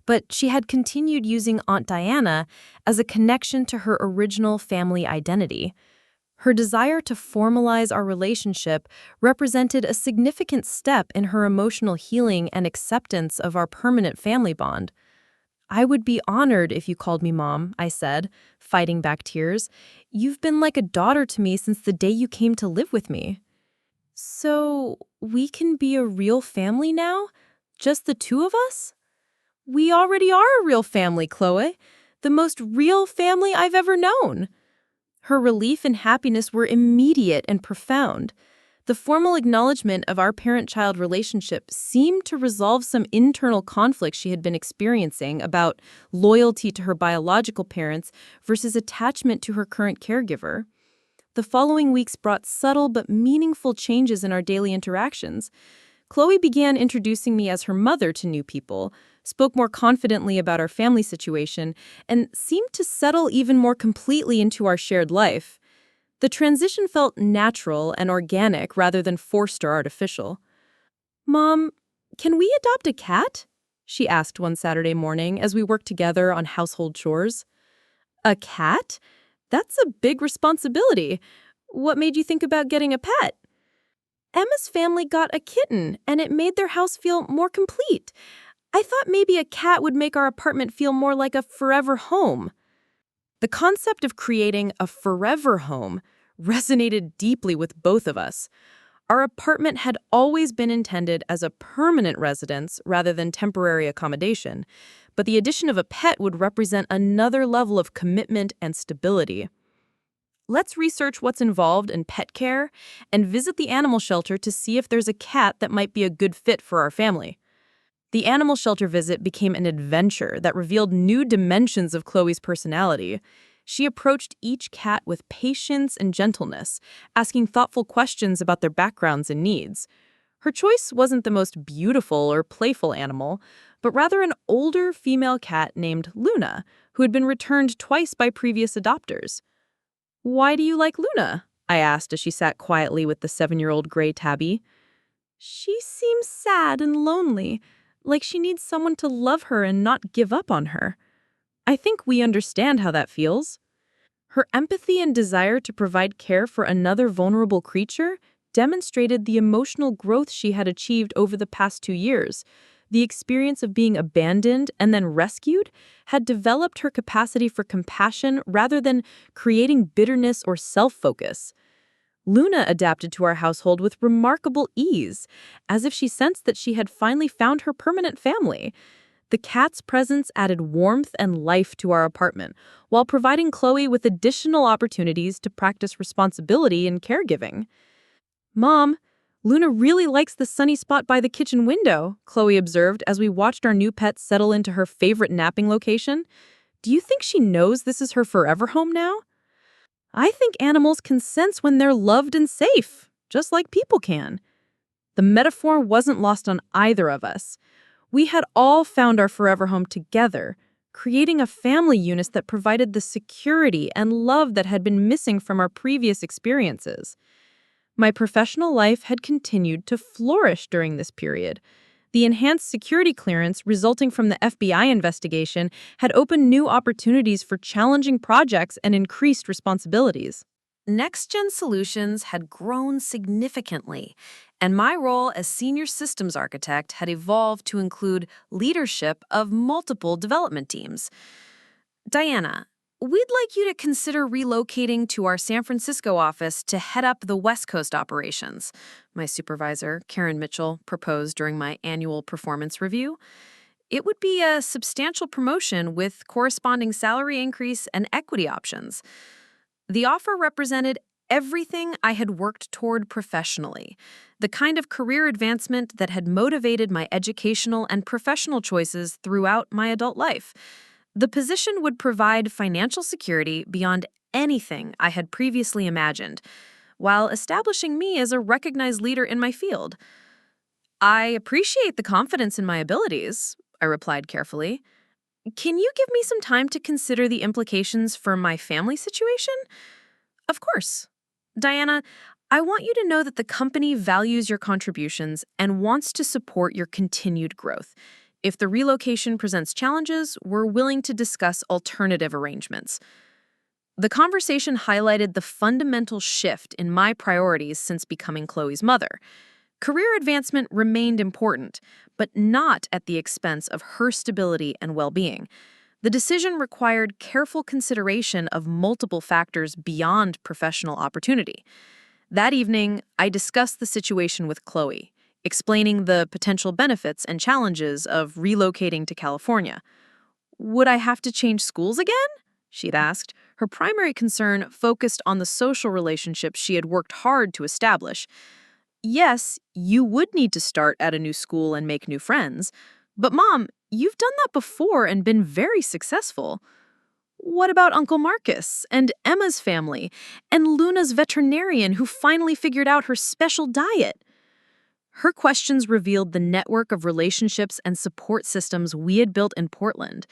but she had continued using Aunt Diana as a connection to her original family identity. Her desire to formalize our relationship represented a significant step in her emotional healing and acceptance of our permanent family bond. "I would be honored if you called me Mom," I said, fighting back tears. "You've been like a daughter to me since the day you came to live with me." "So, we can be a real family now? Just the two of us?" "We already are a real family, Chloe. The most real family I've ever known." Her relief and happiness were immediate and profound. The formal acknowledgement of our parent-child relationship seemed to resolve some internal conflict she had been experiencing about loyalty to her biological parents versus attachment to her current caregiver. The following weeks brought subtle but meaningful changes in our daily interactions. Chloe began introducing me as her mother to new people, spoke more confidently about our family situation, and seemed to settle even more completely into our shared life. The transition felt natural and organic rather than forced or artificial. "Mom, Can we adopt a cat? She asked one Saturday morning as we worked together on household chores. A cat? That's a big responsibility. What made you think about getting a pet? Emma's family got a kitten, and it made their house feel more complete. I thought maybe a cat would make our apartment feel more like a forever home. The concept of creating a forever home resonated deeply with both of us. Our apartment had always been intended as a permanent residence rather than temporary accommodation, but the addition of a pet would represent another level of commitment and stability. Let's research what's involved in pet care and visit the animal shelter to see if there's a cat that might be a good fit for our family. The animal shelter visit became an adventure that revealed new dimensions of Chloe's personality. She approached each cat with patience and gentleness, asking thoughtful questions about their backgrounds and needs. Her choice wasn't the most beautiful or playful animal, but rather an older female cat named Luna, who had been returned twice by previous adopters. "Why do you like Luna?" I asked as she sat quietly with the 7-year-old gray tabby. "She seems sad and lonely, like she needs someone to love her and not give up on her. I think we understand how that feels." Her empathy and desire to provide care for another vulnerable creature demonstrated the emotional growth she had achieved over the past 2 years. The experience of being abandoned and then rescued had developed her capacity for compassion rather than creating bitterness or self-focus. Luna adapted to our household with remarkable ease, as if she sensed that she had finally found her permanent family. The cat's presence added warmth and life to our apartment, while providing Chloe with additional opportunities to practice responsibility and caregiving. "Mom, Luna really likes the sunny spot by the kitchen window," Chloe observed as we watched our new pet settle into her favorite napping location. "Do you think she knows this is her forever home now?" "I think animals can sense when they're loved and safe, just like people can." The metaphor wasn't lost on either of us. We had all found our forever home together, creating a family unit that provided the security and love that had been missing from our previous experiences. My professional life had continued to flourish during this period. The enhanced security clearance resulting from the FBI investigation had opened new opportunities for challenging projects and increased responsibilities. Next-gen solutions had grown significantly, and my role as senior systems architect had evolved to include leadership of multiple development teams. "Diana, we'd like you to consider relocating to our San Francisco office to head up the West Coast operations," my supervisor, Karen Mitchell, proposed during my annual performance review. "It would be a substantial promotion with corresponding salary increase and equity options." The offer represented everything I had worked toward professionally, the kind of career advancement that had motivated my educational and professional choices throughout my adult life. The position would provide financial security beyond anything I had previously imagined, while establishing me as a recognized leader in my field. "I appreciate the confidence in my abilities," I replied carefully. "Can you give me some time to consider the implications for my family situation?" "Of course. Diana, I want you to know that the company values your contributions and wants to support your continued growth. If the relocation presents challenges, we're willing to discuss alternative arrangements." The conversation highlighted the fundamental shift in my priorities since becoming Chloe's mother. Career advancement remained important, but not at the expense of her stability and well-being. The decision required careful consideration of multiple factors beyond professional opportunity. That evening, I discussed the situation with Chloe, explaining the potential benefits and challenges of relocating to California. "Would I have to change schools again?" she'd asked. Her primary concern focused on the social relationships she had worked hard to establish. "Yes, you would need to start at a new school and make new friends. But Mom, you've done that before and been very successful. What about Uncle Marcus and Emma's family and Luna's veterinarian who finally figured out her special diet?" Her questions revealed the network of relationships and support systems we had built in Portland.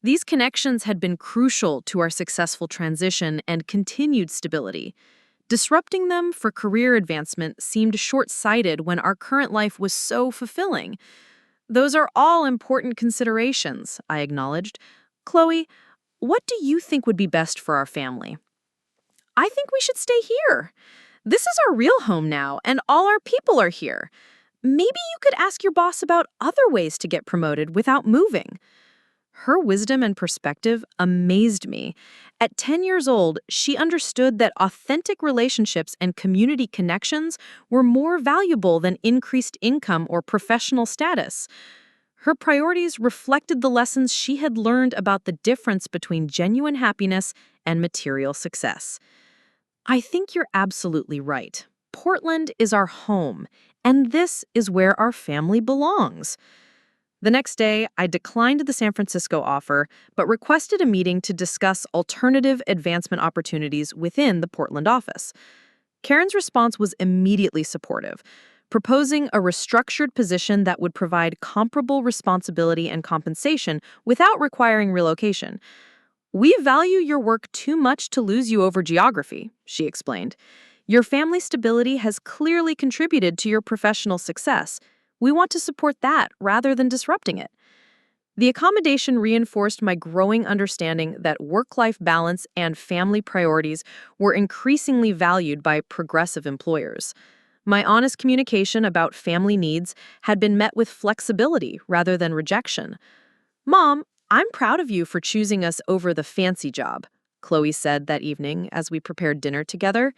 These connections had been crucial to our successful transition and continued stability. Disrupting them for career advancement seemed short-sighted when our current life was so fulfilling. Those are all important considerations, I acknowledged. Chloe, what do you think would be best for our family? I think we should stay here. This is our real home now, and all our people are here. Maybe you could ask your boss about other ways to get promoted without moving. Her wisdom and perspective amazed me. At 10 years old, she understood that authentic relationships and community connections were more valuable than increased income or professional status. Her priorities reflected the lessons she had learned about the difference between genuine happiness and material success. I think you're absolutely right. Portland is our home, and this is where our family belongs. The next day, I declined the San Francisco offer, but requested a meeting to discuss alternative advancement opportunities within the Portland office. Karen's response was immediately supportive, proposing a restructured position that would provide comparable responsibility and compensation without requiring relocation. We value your work too much to lose you over geography, she explained. Your family stability has clearly contributed to your professional success. We want to support that rather than disrupting it. The accommodation reinforced my growing understanding that work-life balance and family priorities were increasingly valued by progressive employers. My honest communication about family needs had been met with flexibility rather than rejection. Mom, I'm proud of you for choosing us over the fancy job, Chloe said that evening as we prepared dinner together.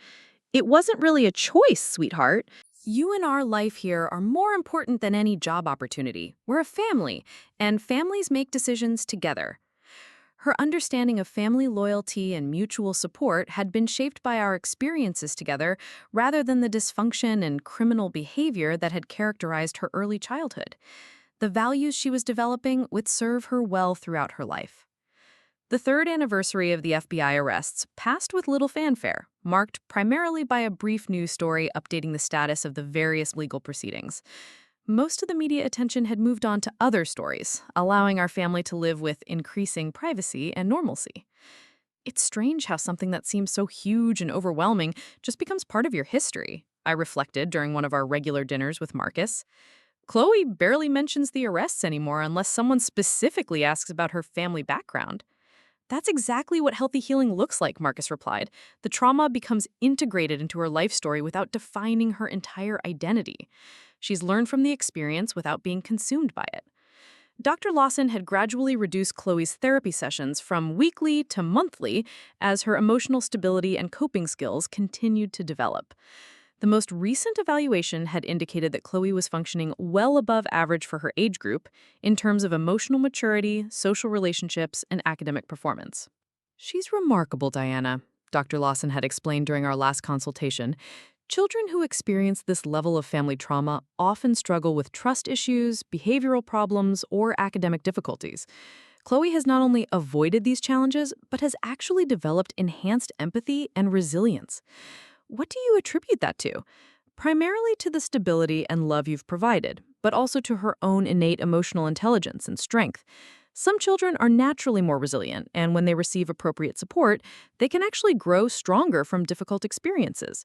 It wasn't really a choice, sweetheart. You and our life here are more important than any job opportunity. We're a family, and families make decisions together. Her understanding of family loyalty and mutual support had been shaped by our experiences together rather than the dysfunction and criminal behavior that had characterized her early childhood. The values she was developing would serve her well throughout her life. The third anniversary of the FBI arrests passed with little fanfare, marked primarily by a brief news story updating the status of the various legal proceedings. Most of the media attention had moved on to other stories, allowing our family to live with increasing privacy and normalcy. It's strange how something that seems so huge and overwhelming just becomes part of your history, I reflected during one of our regular dinners with Marcus. Chloe barely mentions the arrests anymore unless someone specifically asks about her family background. That's exactly what healthy healing looks like, Marcus replied. The trauma becomes integrated into her life story without defining her entire identity. She's learned from the experience without being consumed by it. Dr. Lawson had gradually reduced Chloe's therapy sessions from weekly to monthly as her emotional stability and coping skills continued to develop. The most recent evaluation had indicated that Chloe was functioning well above average for her age group in terms of emotional maturity, social relationships, and academic performance. She's remarkable, Diana, Dr. Lawson had explained during our last consultation. Children who experience this level of family trauma often struggle with trust issues, behavioral problems, or academic difficulties. Chloe has not only avoided these challenges, but has actually developed enhanced empathy and resilience. What do you attribute that to? Primarily to the stability and love you've provided, but also to her own innate emotional intelligence and strength. Some children are naturally more resilient, and when they receive appropriate support, they can actually grow stronger from difficult experiences.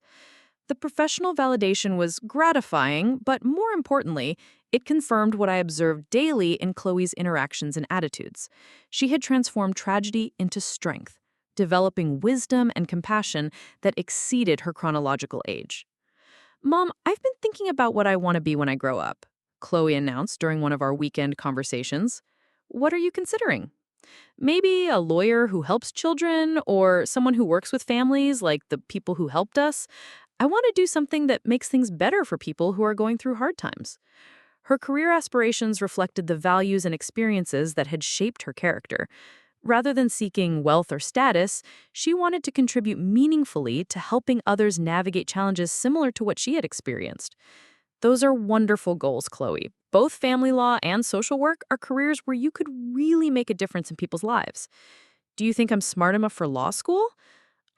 The professional validation was gratifying, but more importantly, it confirmed what I observed daily in Chloe's interactions and attitudes. She had transformed tragedy into strength, developing wisdom and compassion that exceeded her chronological age. Mom, I've been thinking about what I want to be when I grow up, Chloe announced during one of our weekend conversations. What are you considering? Maybe a lawyer who helps children or someone who works with families like the people who helped us. I want to do something that makes things better for people who are going through hard times. Her career aspirations reflected the values and experiences that had shaped her character. Rather than seeking wealth or status, she wanted to contribute meaningfully to helping others navigate challenges similar to what she had experienced. Those are wonderful goals, Chloe. Both family law and social work are careers where you could really make a difference in people's lives. Do you think I'm smart enough for law school?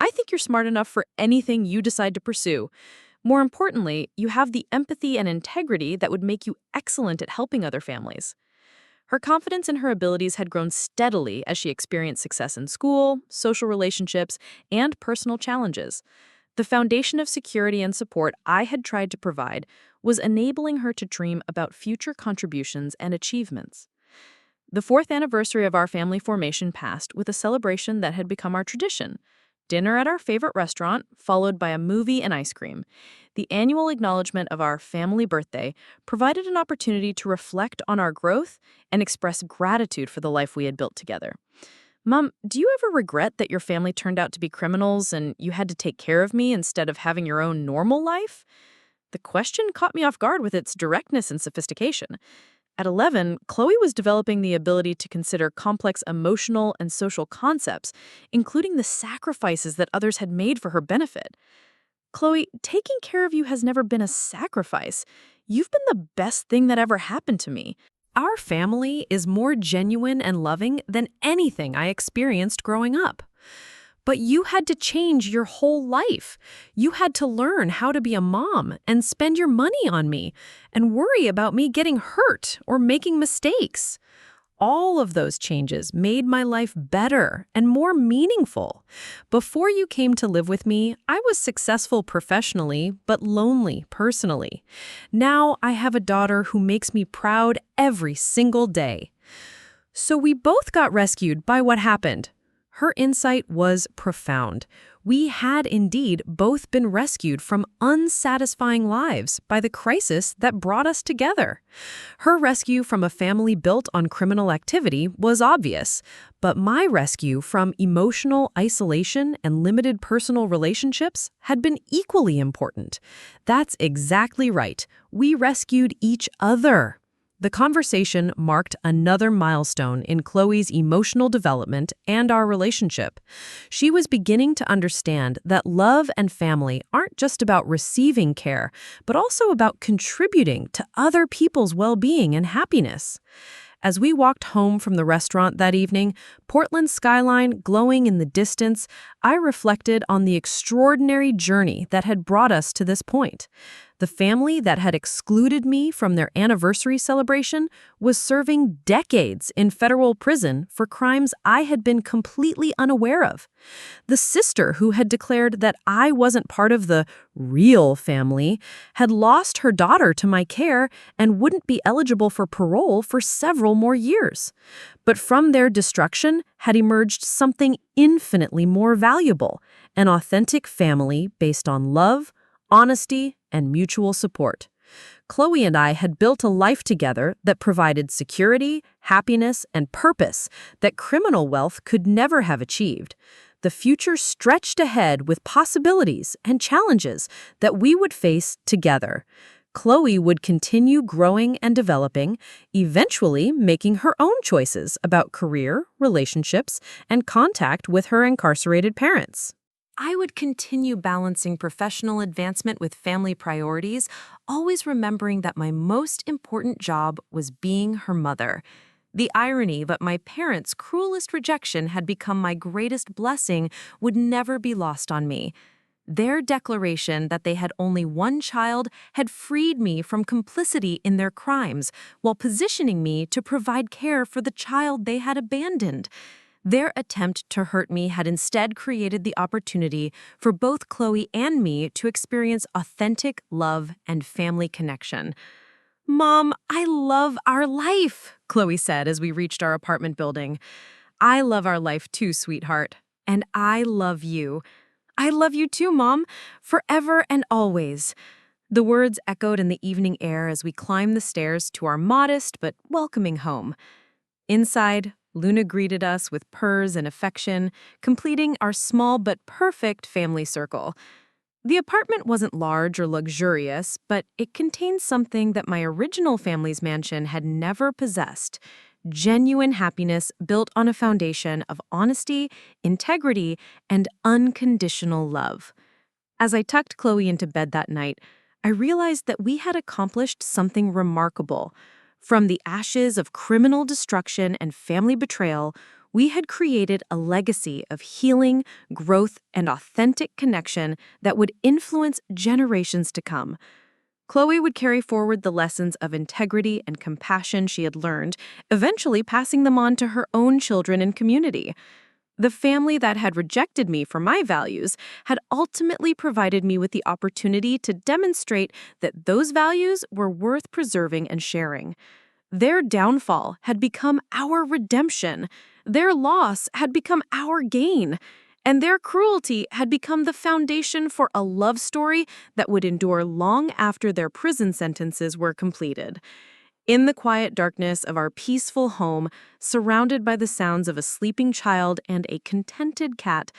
I think you're smart enough for anything you decide to pursue. More importantly, you have the empathy and integrity that would make you excellent at helping other families. Her confidence in her abilities had grown steadily as she experienced success in school, social relationships, and personal challenges. The foundation of security and support I had tried to provide was enabling her to dream about future contributions and achievements. The 4th anniversary of our family formation passed with a celebration that had become our tradition. Dinner at our favorite restaurant, followed by a movie and ice cream. The annual acknowledgement of our family birthday provided an opportunity to reflect on our growth and express gratitude for the life we had built together. Mom, do you ever regret that your family turned out to be criminals and you had to take care of me instead of having your own normal life? The question caught me off guard with its directness and sophistication. At 11, Chloe was developing the ability to consider complex emotional and social concepts, including the sacrifices that others had made for her benefit. Chloe, taking care of you has never been a sacrifice. You've been the best thing that ever happened to me. Our family is more genuine and loving than anything I experienced growing up. But you had to change your whole life. You had to learn how to be a mom and spend your money on me and worry about me getting hurt or making mistakes. All of those changes made my life better and more meaningful. Before you came to live with me, I was successful professionally, but lonely personally. Now I have a daughter who makes me proud every single day. So we both got rescued by what happened. Her insight was profound. We had indeed both been rescued from unsatisfying lives by the crisis that brought us together. Her rescue from a family built on criminal activity was obvious, but my rescue from emotional isolation and limited personal relationships had been equally important. That's exactly right. We rescued each other. The conversation marked another milestone in Chloe's emotional development and our relationship. She was beginning to understand that love and family aren't just about receiving care, but also about contributing to other people's well-being and happiness. As we walked home from the restaurant that evening, Portland's skyline glowing in the distance, I reflected on the extraordinary journey that had brought us to this point. The family that had excluded me from their anniversary celebration was serving decades in federal prison for crimes I had been completely unaware of. The sister who had declared that I wasn't part of the real family had lost her daughter to my care and wouldn't be eligible for parole for several more years. But from their destruction had emerged something infinitely more valuable, an authentic family based on love, honesty, and mutual support. Chloe and I had built a life together that provided security, happiness, and purpose that criminal wealth could never have achieved. The future stretched ahead with possibilities and challenges that we would face together. Chloe would continue growing and developing, eventually making her own choices about career, relationships, and contact with her incarcerated parents. I would continue balancing professional advancement with family priorities, always remembering that my most important job was being her mother. The irony that my parents' cruelest rejection had become my greatest blessing would never be lost on me. Their declaration that they had only one child had freed me from complicity in their crimes, while positioning me to provide care for the child they had abandoned. Their attempt to hurt me had instead created the opportunity for both Chloe and me to experience authentic love and family connection. "Mom, I love our life," Chloe said as we reached our apartment building. "I love our life too, sweetheart. And I love you. I love you too, Mom, forever and always." The words echoed in the evening air as we climbed the stairs to our modest but welcoming home. Inside, Luna greeted us with purrs and affection, completing our small but perfect family circle. The apartment wasn't large or luxurious, but it contained something that my original family's mansion had never possessed: genuine happiness built on a foundation of honesty, integrity, and unconditional love. As I tucked Chloe into bed that night, I realized that we had accomplished something remarkable. From the ashes of criminal destruction and family betrayal, we had created a legacy of healing, growth, and authentic connection that would influence generations to come. Chloe would carry forward the lessons of integrity and compassion she had learned, eventually passing them on to her own children and community. The family that had rejected me for my values had ultimately provided me with the opportunity to demonstrate that those values were worth preserving and sharing. Their downfall had become our redemption. Their loss had become our gain. And their cruelty had become the foundation for a love story that would endure long after their prison sentences were completed. In the quiet darkness of our peaceful home, surrounded by the sounds of a sleeping child and a contented cat,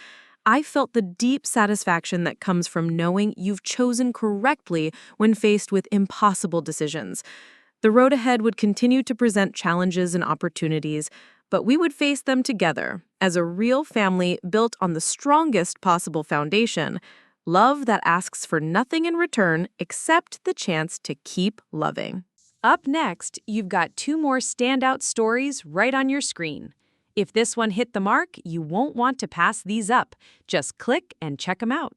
I felt the deep satisfaction that comes from knowing you've chosen correctly when faced with impossible decisions. The road ahead would continue to present challenges and opportunities, but we would face them together as a real family built on the strongest possible foundation, love that asks for nothing in return except the chance to keep loving. Up next, you've got 2 more standout stories right on your screen. If this one hit the mark, you won't want to pass these up. Just click and check them out.